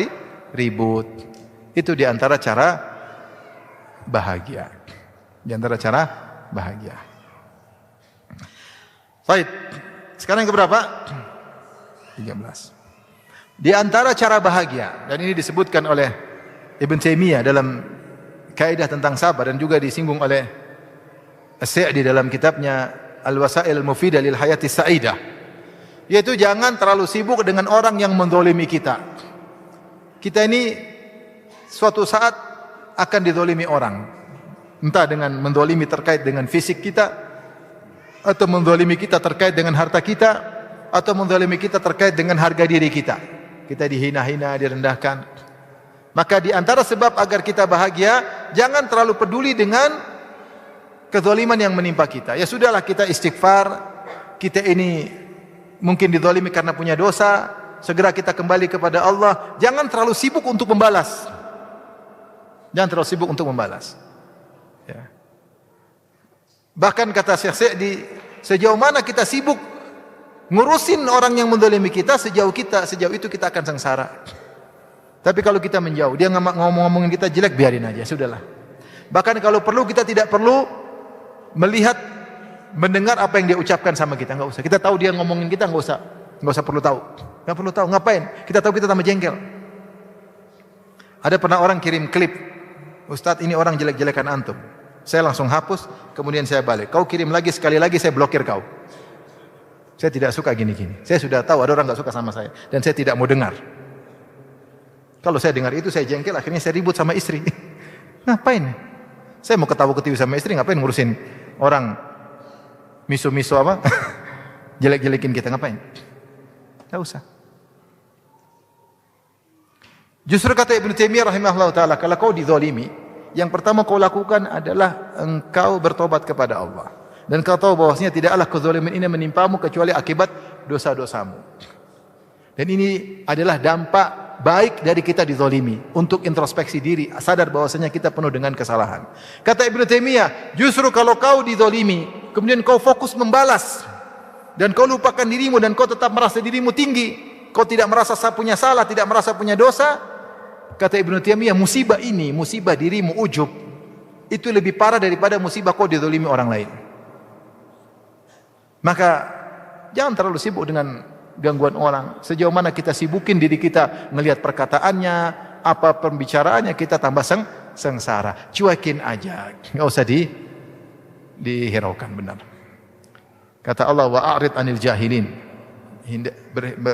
ribut. Itu di antara cara bahagia. Di antara cara bahagia. Baik. Sekarang yang keberapa? 13. Di antara cara bahagia, dan ini disebutkan oleh Ibn Taimiyah dalam kaidah tentang sabar dan juga disinggung oleh As-Sa'di dalam kitabnya Al-Wasail Al-Mufidah lil Hayati Sa'idah, yaitu jangan terlalu sibuk dengan orang yang menzalimi kita. Kita ini suatu saat akan dizalimi orang, entah dengan menzalimi terkait dengan fisik kita, atau menzalimi kita terkait dengan harta kita, atau menzalimi kita terkait dengan harga diri kita. Kita dihina-hina, direndahkan. Maka di antara sebab agar kita bahagia, jangan terlalu peduli dengan kezaliman yang menimpa kita. Ya sudahlah, kita istighfar. Kita ini mungkin dizalimi karena punya dosa, segera kita kembali kepada Allah. Jangan terlalu sibuk untuk membalas. Jangan terlalu sibuk untuk membalas. Ya. Bahkan kata Syekh Sa'di, sejauh mana kita sibuk ngurusin orang yang menzalimi kita, sejauh itu kita akan sengsara. Tapi kalau kita menjauh, dia ngomong-ngomongin kita jelek, biarin aja, sudahlah. Bahkan kalau perlu, kita tidak perlu melihat, mendengar apa yang dia ucapkan sama kita, enggak usah. Kita tahu dia ngomongin kita, enggak usah perlu tahu. Enggak perlu tahu, ngapain? Kita tahu kita tambah jengkel. Ada pernah orang kirim klip, Ustadz ini orang jelek-jelekan antum. Saya langsung hapus, kemudian saya balik. Kau kirim lagi, sekali lagi saya blokir kau. Saya tidak suka gini-gini. Saya sudah tahu ada orang enggak suka sama saya, dan saya tidak mau dengar. Kalau saya dengar itu saya jengkel, akhirnya saya ribut sama istri. Ngapain? Saya mau ketawa-ketiwi sama istri, ngapain ngurusin orang miso-miso apa? Jelek-jelekin kita, ngapain? Tidak usah. Justru kata Ibnu Taimiyah rahimahullah ta'ala, kalau kau dizalimi, yang pertama kau lakukan adalah engkau bertobat kepada Allah. Dan kau tahu bahwasanya tidaklah kezaliman ini menimpamu kecuali akibat dosa-dosamu. Dan ini adalah dampak baik dari kita dizalimi, untuk introspeksi diri, sadar bahwasanya kita penuh dengan kesalahan. Kata Ibnu Taimiyah, justru kalau kau dizalimi, kemudian kau fokus membalas, dan kau lupakan dirimu, dan kau tetap merasa dirimu tinggi, kau tidak merasa punya salah, tidak merasa punya dosa, kata Ibnu Taimiyah, musibah ini, musibah dirimu, ujub, itu lebih parah daripada musibah kau dizalimi orang lain. Maka jangan terlalu sibuk dengan gangguan orang. Sejauh mana kita sibukin diri kita melihat perkataannya, apa pembicaraannya, kita tambah sengsara. Cuekin aja, enggak usah dihiraukan, benar. Kata Allah, wa a'rid 'anil jahilin.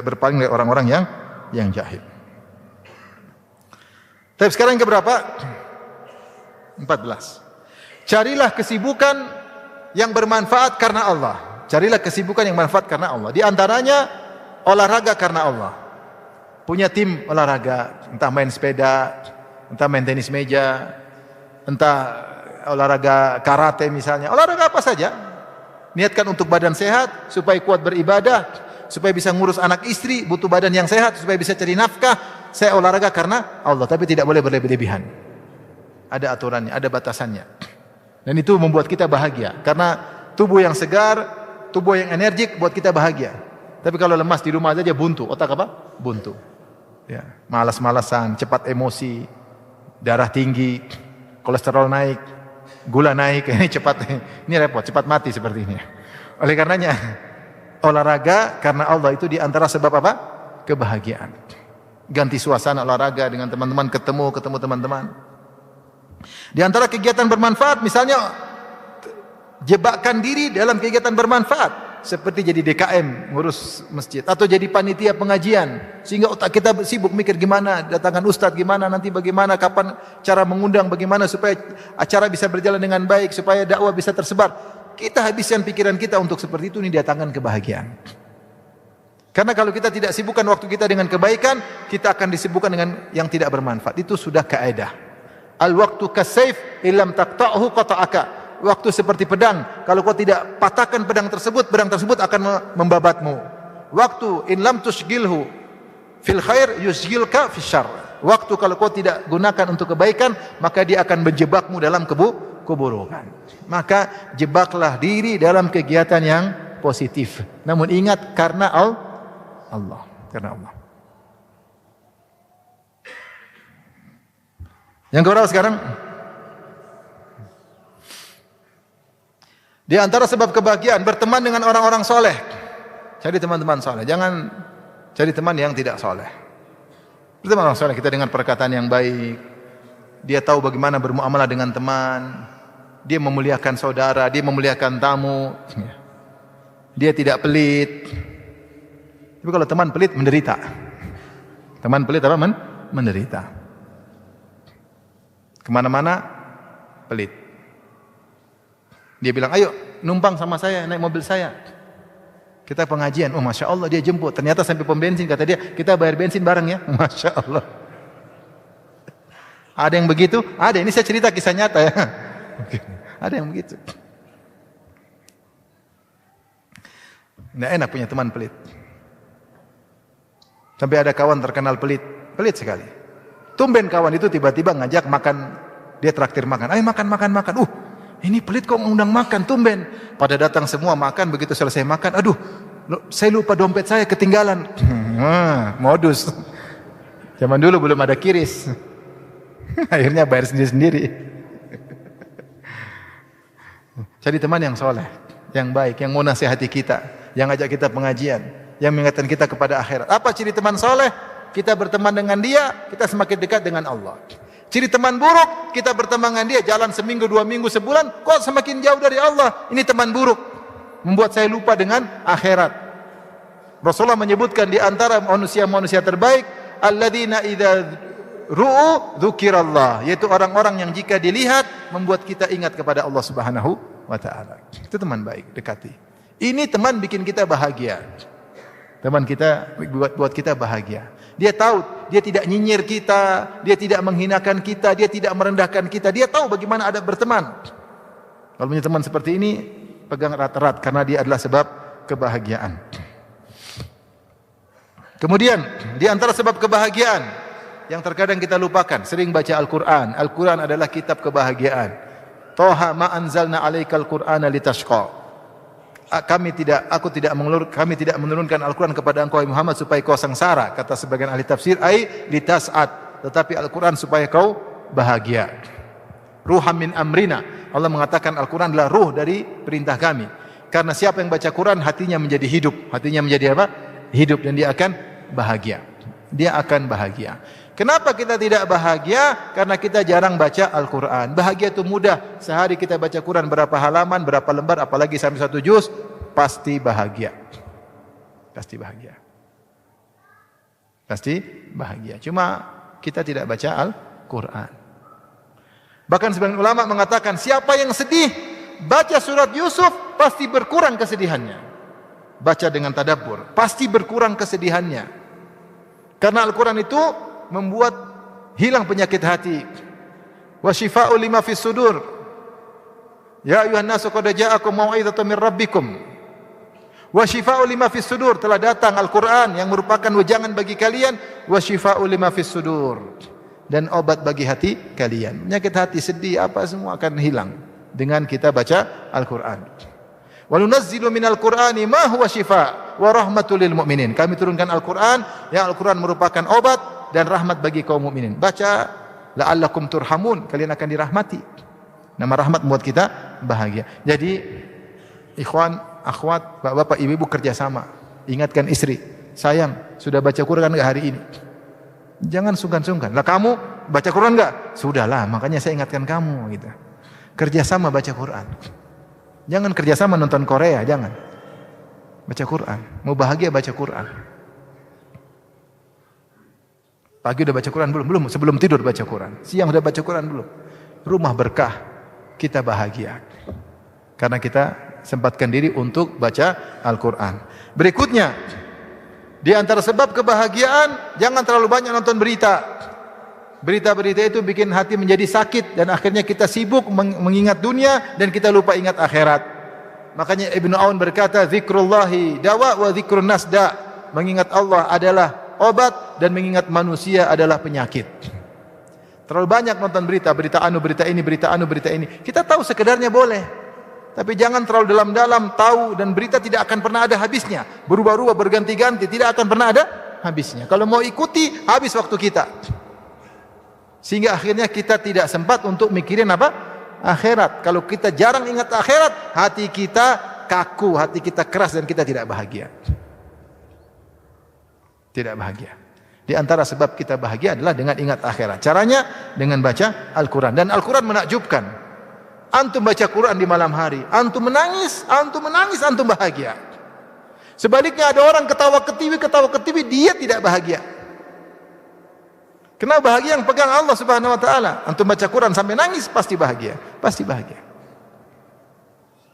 Berpaling dari orang-orang yang jahil. Tapi sekarang yang keberapa? 14. Carilah kesibukan yang bermanfaat karena Allah. Carilah kesibukan yang bermanfaat karena Allah. Di antaranya olahraga karena Allah. Punya tim olahraga, entah main sepeda, entah main tenis meja, entah olahraga karate misalnya, olahraga apa saja. Niatkan untuk badan sehat, supaya kuat beribadah, supaya bisa ngurus anak istri, butuh badan yang sehat, supaya bisa cari nafkah. Saya olahraga karena Allah, tapi tidak boleh berlebihan. Ada aturannya, ada batasannya. Dan itu membuat kita bahagia, karena tubuh yang segar, tubuh yang energik buat kita bahagia. Tapi kalau lemas di rumah saja buntu, otak apa? Buntu. Ya, malas-malasan, cepat emosi, darah tinggi, kolesterol naik, gula naik, ini cepat, ini repot, cepat mati seperti ini. Oleh karenanya, olahraga karena Allah itu di antara sebab apa? Kebahagiaan. Ganti suasana olahraga dengan teman-teman, ketemu teman-teman. Di antara kegiatan bermanfaat, misalnya jebakan diri dalam kegiatan bermanfaat, seperti jadi DKM ngurus masjid, atau jadi panitia pengajian, sehingga otak kita sibuk mikir gimana datangan ustadz, gimana nanti, bagaimana, kapan cara mengundang, bagaimana supaya acara bisa berjalan dengan baik, supaya dakwah bisa tersebar. Kita habiskan pikiran kita untuk seperti itu, ini datangkan kebahagiaan. Karena kalau kita tidak sibukkan waktu kita dengan kebaikan, kita akan disibukkan dengan yang tidak bermanfaat. Itu sudah kaidah. Al-waqtu kasayf illam taqta'hu qata'aka. Waktu seperti pedang, kalau kau tidak patahkan pedang tersebut akan membabatmu. Waktu in lam tusghilhu fil khair yusghilka fis syarr. Waktu kalau kau tidak gunakan untuk kebaikan, maka dia akan menjebakmu dalam keburukan. Maka jebaklah diri dalam kegiatan yang positif. Namun ingat, karena Allah, karena Allah. Yang keberapa sekarang? Di antara sebab kebahagiaan berteman dengan orang-orang soleh. Cari teman-teman soleh, jangan cari teman yang tidak soleh. Berteman orang soleh, kita dengan perkataan yang baik. Dia tahu bagaimana bermuamalah dengan teman. Dia memuliakan saudara, dia memuliakan tamu. Dia tidak pelit. Tapi kalau teman pelit, menderita. Teman pelit apa? Menderita. Kemana-mana pelit. Dia bilang, ayo numpang sama saya, naik mobil saya. Kita pengajian, oh Masya Allah dia jemput. Ternyata sampai pom bensin, kata dia, kita bayar bensin bareng ya. Masya Allah. Ada yang begitu? Ada, ini saya cerita kisah nyata ya. Ada yang begitu. Nggak enak punya teman pelit. Sampai ada kawan terkenal pelit, pelit sekali. Tumben kawan itu tiba-tiba ngajak makan, dia traktir makan. Ayo makan. Ini pelit kok ngundang makan, tumben. Pada datang semua makan, begitu selesai makan, aduh, saya lupa dompet saya ketinggalan. Modus. Zaman dulu belum ada kiris. Akhirnya bayar sendiri-sendiri. Cari teman yang soleh, yang baik, yang mau nasihati kita, yang ajak kita pengajian, yang mengingatkan kita kepada akhirat. Apa ciri teman soleh? Kita berteman dengan dia, kita semakin dekat dengan Allah. Ciri teman buruk, kita berteman dengan dia, jalan seminggu, 2 minggu, sebulan, kok semakin jauh dari Allah. Ini teman buruk, membuat saya lupa dengan akhirat. Rasulullah menyebutkan di antara manusia-manusia terbaik, alladzina idza ru'u dzukirallah, yaitu orang-orang yang jika dilihat membuat kita ingat kepada Allah Subhanahu wa taala. Itu teman baik, dekati. Ini teman bikin kita bahagia. Teman kita buat kita bahagia. Dia tahu, dia tidak nyinyir kita, dia tidak menghinakan kita, dia tidak merendahkan kita. Dia tahu bagaimana ada berteman. Kalau punya teman seperti ini, pegang erat-erat karena dia adalah sebab kebahagiaan. Kemudian, di antara sebab kebahagiaan yang terkadang kita lupakan, sering baca Al-Quran. Al-Quran adalah kitab kebahagiaan. Toha ma anzalna alaikal Qur'ana litashqa. Kami tidak menurunkan Al-Quran kepada engkau Muhammad supaya kau sengsara, kata sebagian ahli tafsir, ai litas'ad, tetapi Al-Quran supaya kau bahagia. Ruham min amrina, Allah mengatakan Al-Quran adalah ruh dari perintah kami. Karena siapa yang baca Quran hatinya menjadi hidup, hatinya menjadi apa? Hidup, dan dia akan bahagia. Dia akan bahagia. Kenapa kita tidak bahagia? Karena kita jarang baca Al-Quran. Bahagia itu mudah. Sehari kita baca Quran berapa halaman, berapa lembar, apalagi sampai 1 juz, pasti bahagia. Pasti bahagia. Pasti bahagia. Cuma kita tidak baca Al-Quran. Bahkan sebagian ulama mengatakan, siapa yang sedih baca surat Yusuf pasti berkurang kesedihannya. Baca dengan tadabbur, pasti berkurang kesedihannya. Karena Al-Quran itu membuat hilang penyakit hati. Wa syifa'u lima fis sudur. Ya ayuhan nasu qad ja'akum mau'izatun min rabbikum. Wa syifa'u lima fis sudur, telah datang Al-Qur'an yang merupakan wejangan bagi kalian. Wa syifa'u lima fis sudur, dan obat bagi hati kalian. Penyakit hati, sedih, apa semua akan hilang dengan kita baca Al-Qur'an. Wa nunazzilu minal Qur'ani ma huwa syifaa' wa rahmatul lil mu'minin. Kami turunkan Al-Qur'an, yang Al-Qur'an merupakan obat dan rahmat bagi kaum mukminin. Baca la'allakum turhamun, kalian akan dirahmati. Nama rahmat membuat kita bahagia. Jadi ikhwan, akhwat, bapak-bapak, ibu-ibu kerjasama. Ingatkan istri, sayang, sudah baca Quran enggak hari ini? Jangan sungkan-sungkan. Lah kamu baca Quran enggak? Sudahlah, makanya saya ingatkan kamu gitu. Kerjasama baca Quran. Jangan kerjasama nonton Korea, jangan. Baca Quran. Mau bahagia baca Quran. Pagi udah baca Quran belum? Belum. Sebelum tidur baca Quran. Siang udah baca Quran belum? Rumah berkah, kita bahagia. Karena kita sempatkan diri untuk baca Al-Quran. Berikutnya, di antara sebab kebahagiaan, jangan terlalu banyak nonton berita. Berita-berita itu bikin hati menjadi sakit, dan akhirnya kita sibuk mengingat dunia dan kita lupa ingat akhirat. Makanya Ibnu Aun berkata, zikrullahi dawa wa zikrun nas da. Mengingat Allah adalah obat dan mengingat manusia adalah penyakit. Terlalu banyak nonton berita, berita anu, berita ini, berita anu, berita ini. Kita tahu sekedarnya boleh, tapi jangan terlalu dalam-dalam tahu, dan berita tidak akan pernah ada habisnya. Berubah-ubah, berganti-ganti, tidak akan pernah ada habisnya. Kalau mau ikuti, habis waktu kita. Sehingga akhirnya kita tidak sempat untuk mikirin apa? Akhirat. Kalau kita jarang ingat akhirat, hati kita kaku, hati kita keras, dan kita tidak bahagia. Tidak bahagia. Di antara sebab kita bahagia adalah dengan ingat akhirat. Caranya dengan baca Al-Quran. Dan Al-Quran menakjubkan. Antum baca Quran di malam hari, antum menangis, antum bahagia. Sebaliknya ada orang ketawa ketiwi, dia tidak bahagia. Kenapa bahagia? Yang pegang Allah Subhanahu wa taala. Antum baca Quran sampai nangis, pasti bahagia. Pasti bahagia.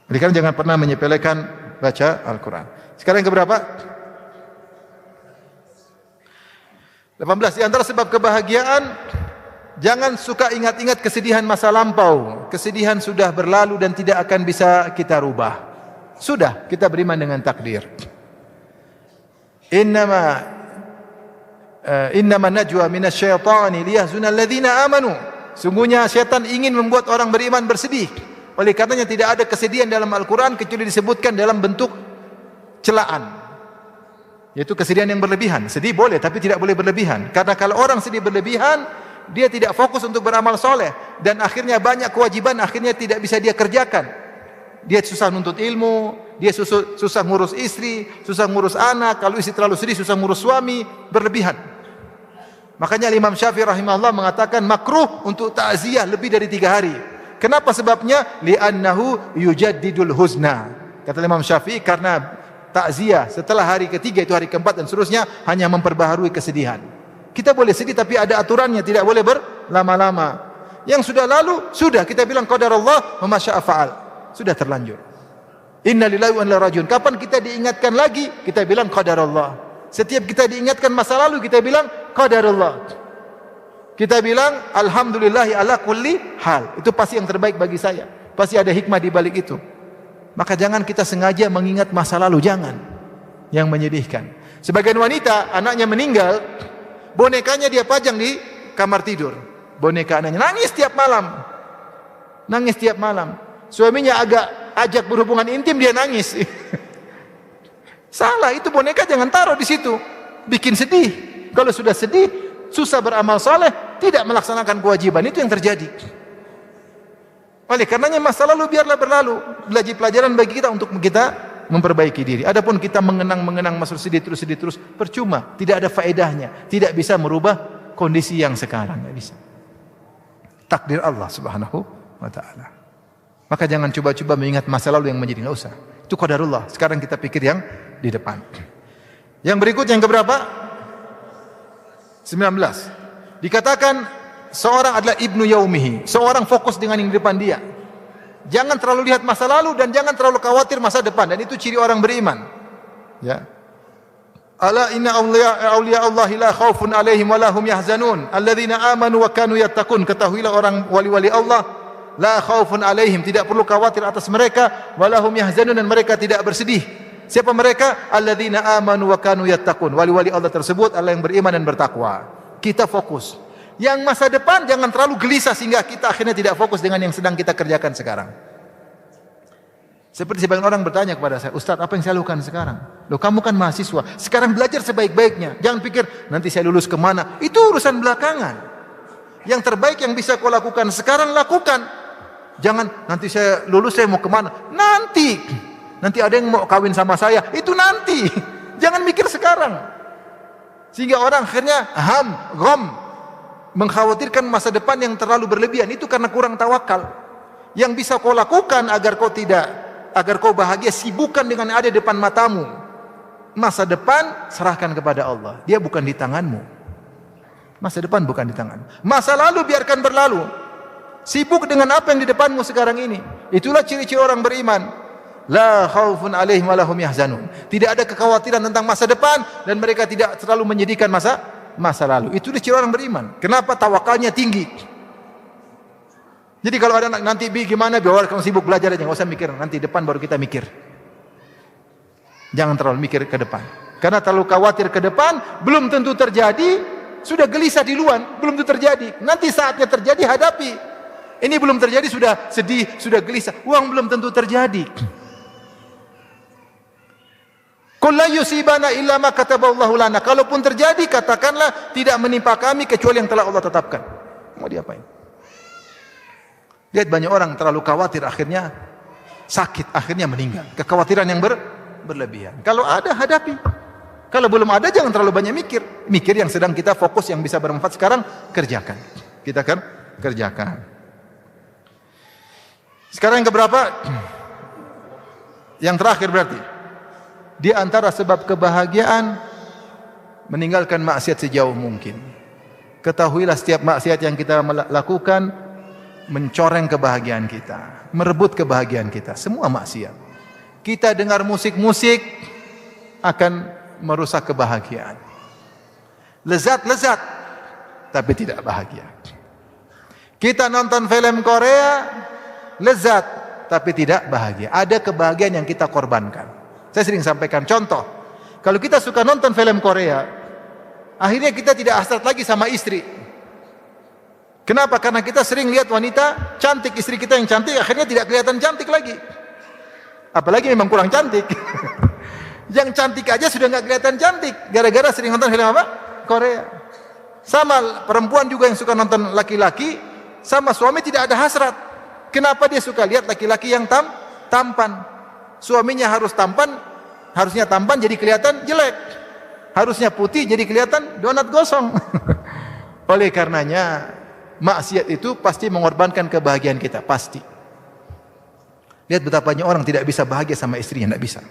Jadi kan jangan pernah menyepelekan baca Al-Quran. Sekarang yang keberapa? 18. Di antara sebab kebahagiaan, jangan suka ingat-ingat kesedihan masa lampau. Kesedihan sudah berlalu dan tidak akan bisa kita rubah. Sudah, kita beriman dengan takdir. Innama Innaman najwa minasyaitani liyahzunal ladzina amanu. Sungguhnya syaitan ingin membuat orang beriman bersedih. Oleh karenanya tidak ada kesedihan dalam Al-Quran kecuali disebutkan dalam bentuk celaan, yaitu kesedihan yang berlebihan. Sedih boleh tapi tidak boleh berlebihan, karena kalau orang sedih berlebihan dia tidak fokus untuk beramal soleh, dan akhirnya banyak kewajiban akhirnya tidak bisa dia kerjakan. Dia susah nuntut ilmu, dia susah ngurus istri, susah ngurus anak. Kalau istri terlalu sedih susah ngurus suami, berlebihan. Makanya Imam Syafi'i rahimahullah mengatakan makruh untuk takziah lebih dari 3 hari. Kenapa sebabnya? Li'annahu yujaddidul huzna. Kata Imam Syafi'i, karena takziah setelah hari ketiga, itu hari keempat dan seterusnya, hanya memperbaharui kesedihan. Kita boleh sedih tapi ada aturannya, tidak boleh berlama-lama. Yang sudah lalu, sudah kita bilang qadarullah wa ma syaa fa'al. Sudah terlanjur. Inna lillahi wa inna ilaihi raji'un. Kapan kita diingatkan lagi? Kita bilang qadarullah. Setiap kita diingatkan masa lalu, kita bilang qadarullah. Kita bilang alhamdulillahi ala kulli hal. Itu pasti yang terbaik bagi saya. Pasti ada hikmah di balik itu. Maka jangan kita sengaja mengingat masa lalu, jangan. Yang menyedihkan. Sebagian wanita, anaknya meninggal, bonekanya dia pajang di kamar tidur. Boneka anaknya nangis tiap malam. Nangis tiap malam. Suaminya ajak berhubungan intim, dia nangis. Salah, itu boneka jangan taruh di situ. Bikin sedih. Kalau sudah sedih, susah beramal saleh, tidak melaksanakan kewajiban, itu yang terjadi. Oleh karenanya masa lalu biarlah berlalu, belajar pelajaran bagi kita untuk kita memperbaiki diri. Adapun kita mengenang masa sedih terus, percuma, tidak ada faedahnya, tidak bisa merubah kondisi yang sekarang, tidak bisa. Takdir Allah Subhanahu wa taala. Maka jangan coba-coba mengingat masa lalu yang menjadi, enggak usah. Itu qadarullah. Sekarang kita pikir yang di depan. Yang berikut yang keberapa? 19. Dikatakan seorang adalah ibnu yaumihi. Seorang fokus dengan yang di depan dia. Jangan terlalu lihat masa lalu dan jangan terlalu khawatir masa depan, dan itu ciri orang beriman. Ya. Ala inna awliya Allahi la khaufun alaihim wa lahum yahzanun alladzina amanu wa kanu yattaqun. Ketahuilah orang wali-wali Allah, la khaufun alaihim, tidak perlu khawatir atas mereka, wa lahum yahzanun, dan mereka tidak bersedih. Siapa mereka? Alladzina amanu wa kanu yattaqun. Wali-wali Allah tersebut adalah yang beriman dan bertakwa. Kita fokus. Yang masa depan jangan terlalu gelisah sehingga kita akhirnya tidak fokus dengan yang sedang kita kerjakan sekarang. Seperti sebagian orang bertanya kepada saya, Ustaz, apa yang saya lakukan sekarang? Loh, kamu kan mahasiswa, sekarang belajar sebaik-baiknya. Jangan pikir nanti saya lulus kemana. Itu urusan belakangan. Yang terbaik yang bisa kau lakukan sekarang, lakukan. Jangan nanti saya lulus saya mau kemana. Nanti ada yang mau kawin sama saya. Itu nanti. Jangan mikir sekarang. Sehingga orang akhirnya gham, mengkhawatirkan masa depan yang terlalu berlebihan. Itu karena kurang tawakal. Yang bisa kau lakukan agar kau bahagia, sibukkan dengan yang ada di depan matamu. Masa depan serahkan kepada Allah. Dia bukan di tanganmu. Masa depan bukan di tanganmu. Masa lalu biarkan berlalu. Sibuk dengan apa yang di depanmu sekarang ini. Itulah ciri-ciri orang beriman. La khaufun alaihim wa lahum yahzanun. Tidak ada kekhawatiran tentang masa depan dan mereka tidak terlalu menyedihkan masa lalu. Itulah ciri orang beriman. Kenapa? Tawakalnya tinggi. Jadi kalau ada anak nanti gimana, biar kamu sibuk belajar aja, enggak usah mikir, nanti depan baru kita mikir. Jangan terlalu mikir ke depan. Karena terlalu khawatir ke depan, belum tentu terjadi, sudah gelisah di luar, belum tentu terjadi. Nanti saatnya terjadi, hadapi. Ini belum terjadi, sudah sedih, sudah gelisah. Uang belum tentu terjadi. Qul la yusibana illa ma kataballahu lana. Kalaupun terjadi, katakanlah tidak menimpa kami kecuali yang telah Allah tetapkan. Mau diapain? Lihat banyak orang terlalu khawatir, akhirnya sakit, akhirnya meninggal. Kekhawatiran yang berlebihan. Kalau ada, hadapi. Kalau belum ada, jangan terlalu banyak mikir. Mikir yang sedang kita fokus, yang bisa bermanfaat sekarang, kerjakan. Kita kan kerjakan. Sekarang yang keberapa? Yang terakhir berarti. Di antara sebab kebahagiaan, meninggalkan maksiat sejauh mungkin. Ketahuilah setiap maksiat yang kita lakukan mencoreng kebahagiaan kita, merebut kebahagiaan kita. Semua maksiat. Kita dengar musik-musik akan merusak kebahagiaan. Lezat-lezat tapi tidak bahagia. Kita nonton film Korea, lezat tapi tidak bahagia. Ada kebahagiaan yang kita korbankan. Saya sering sampaikan contoh. Kalau kita suka nonton film Korea, Akhirnya kita tidak hasrat lagi sama istri. Kenapa? Karena kita sering lihat wanita cantik, istri kita yang cantik, akhirnya tidak kelihatan cantik lagi. Apalagi memang kurang cantik. Yang cantik aja sudah nggak kelihatan cantik, gara-gara sering nonton film apa? Korea. Sama perempuan juga yang suka nonton laki-laki, sama suami tidak ada hasrat. Kenapa dia suka lihat laki-laki yang tampan? Suaminya harus tampan, harusnya tampan jadi kelihatan jelek. Harusnya putih jadi kelihatan donat gosong. Oleh karenanya, maksiat itu pasti mengorbankan kebahagiaan kita, pasti. Lihat betapa banyak orang tidak bisa bahagia sama istrinya, tidak bisa.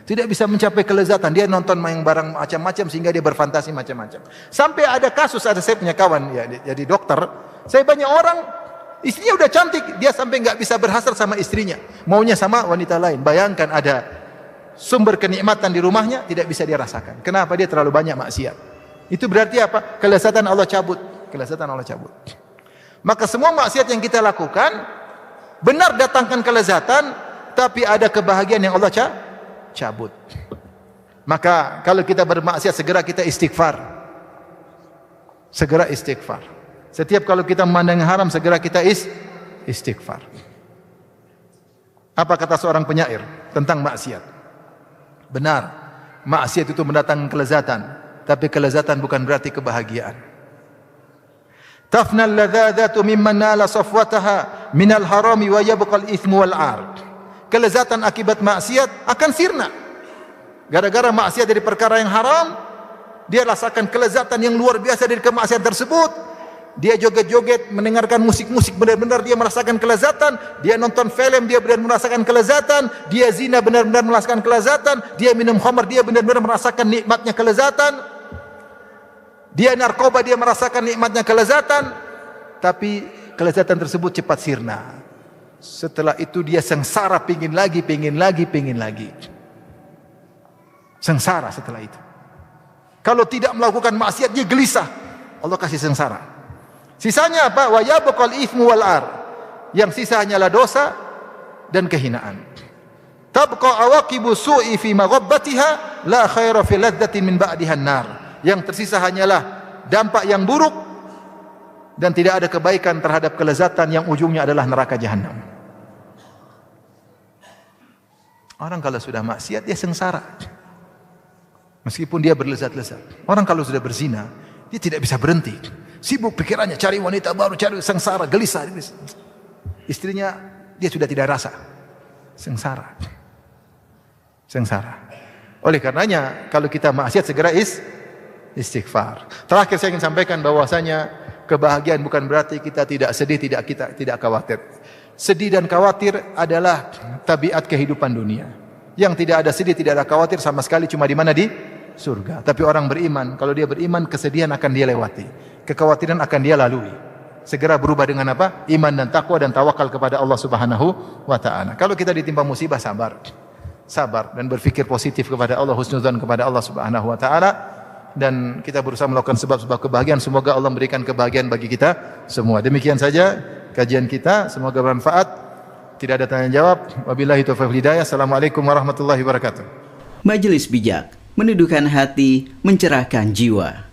Tidak bisa mencapai kelezatan. Dia nonton main barang macam-macam sehingga dia berfantasi macam-macam. Sampai ada kasus, ada saya punya kawan ya, jadi dokter. Saya banyak orang istrinya udah cantik, dia sampai nggak bisa berhasrat sama istrinya, maunya sama wanita lain. Bayangkan ada sumber kenikmatan di rumahnya tidak bisa dia rasakan. Kenapa? Dia terlalu banyak maksiat. Itu berarti apa? Kelezatan Allah cabut. Kelezatan Allah cabut. Maka semua maksiat yang kita lakukan benar datangkan kelezatan, tapi ada kebahagiaan yang Allah cabut. Maka kalau kita bermaksiat segera kita istighfar. Segera istighfar. Setiap kalau kita memandang haram segera kita istighfar. Apa kata seorang penyair tentang maksiat? Benar, maksiat itu mendatangkan kelezatan, tapi kelezatan bukan berarti kebahagiaan. Tafnal ladzadzatu mimman nala safwataha minal harami wa yabqal itsmu wal 'ar. Kelezatan akibat maksiat akan sirna. Gara-gara maksiat dari perkara yang haram, dia rasakan kelezatan yang luar biasa dari kemaksiatan tersebut. Dia joget-joget, mendengarkan musik-musik, benar-benar dia merasakan kelezatan. Dia nonton film, dia benar-benar merasakan kelezatan. Dia zina, benar-benar merasakan kelezatan. Dia minum khamar, dia benar-benar merasakan nikmatnya kelezatan. Dia narkoba, dia merasakan nikmatnya kelezatan. Tapi kelezatan tersebut cepat sirna. Setelah itu dia sengsara, pingin lagi. Sengsara setelah itu. Kalau tidak melakukan maksiat dia gelisah. Allah kasih sengsara. Sisanya apa? Wa yabqal itsmu wal 'ar. Yang sisa hanyalah dosa dan kehinaan. Tabqa awaqibu su'i fi maghabbatiha la khaira fi ladzatin min ba'diha an-nar. Yang tersisa hanyalah dampak yang buruk dan tidak ada kebaikan terhadap kelezatan yang ujungnya adalah neraka jahanam. Orang kalau sudah maksiat dia sengsara. Meskipun dia berlezat-lezat. Orang kalau sudah berzina, dia tidak bisa berhenti. Sibuk pikirannya cari wanita baru, cari sengsara, gelisah. Istrinya dia sudah tidak rasa. Sengsara. Oleh karenanya kalau kita maksiat segera istighfar. Terakhir saya ingin sampaikan bahwasanya kebahagiaan bukan berarti kita tidak sedih, kita tidak khawatir. Sedih dan khawatir adalah tabiat kehidupan dunia. Yang tidak ada sedih, tidak ada khawatir sama sekali cuma di mana? Di surga. Tapi orang beriman, kalau dia beriman kesedihan akan dia lewati. Kekhawatiran akan dia lalui. Segera berubah dengan apa? Iman dan takwa dan tawakal kepada Allah Subhanahu wa taala. Kalau kita ditimpa musibah sabar dan berpikir positif kepada Allah, husnuzan kepada Allah Subhanahu wa taala. Dan kita berusaha melakukan sebab-sebab kebahagiaan. Semoga Allah memberikan kebahagiaan bagi kita semua. Demikian saja kajian kita. Semoga bermanfaat. Tidak ada tanya jawab. Wabillahi taufiq wal hidayah. Assalamualaikum warahmatullahi wabarakatuh. Majelis Bijak, meneduhkan hati, mencerahkan jiwa.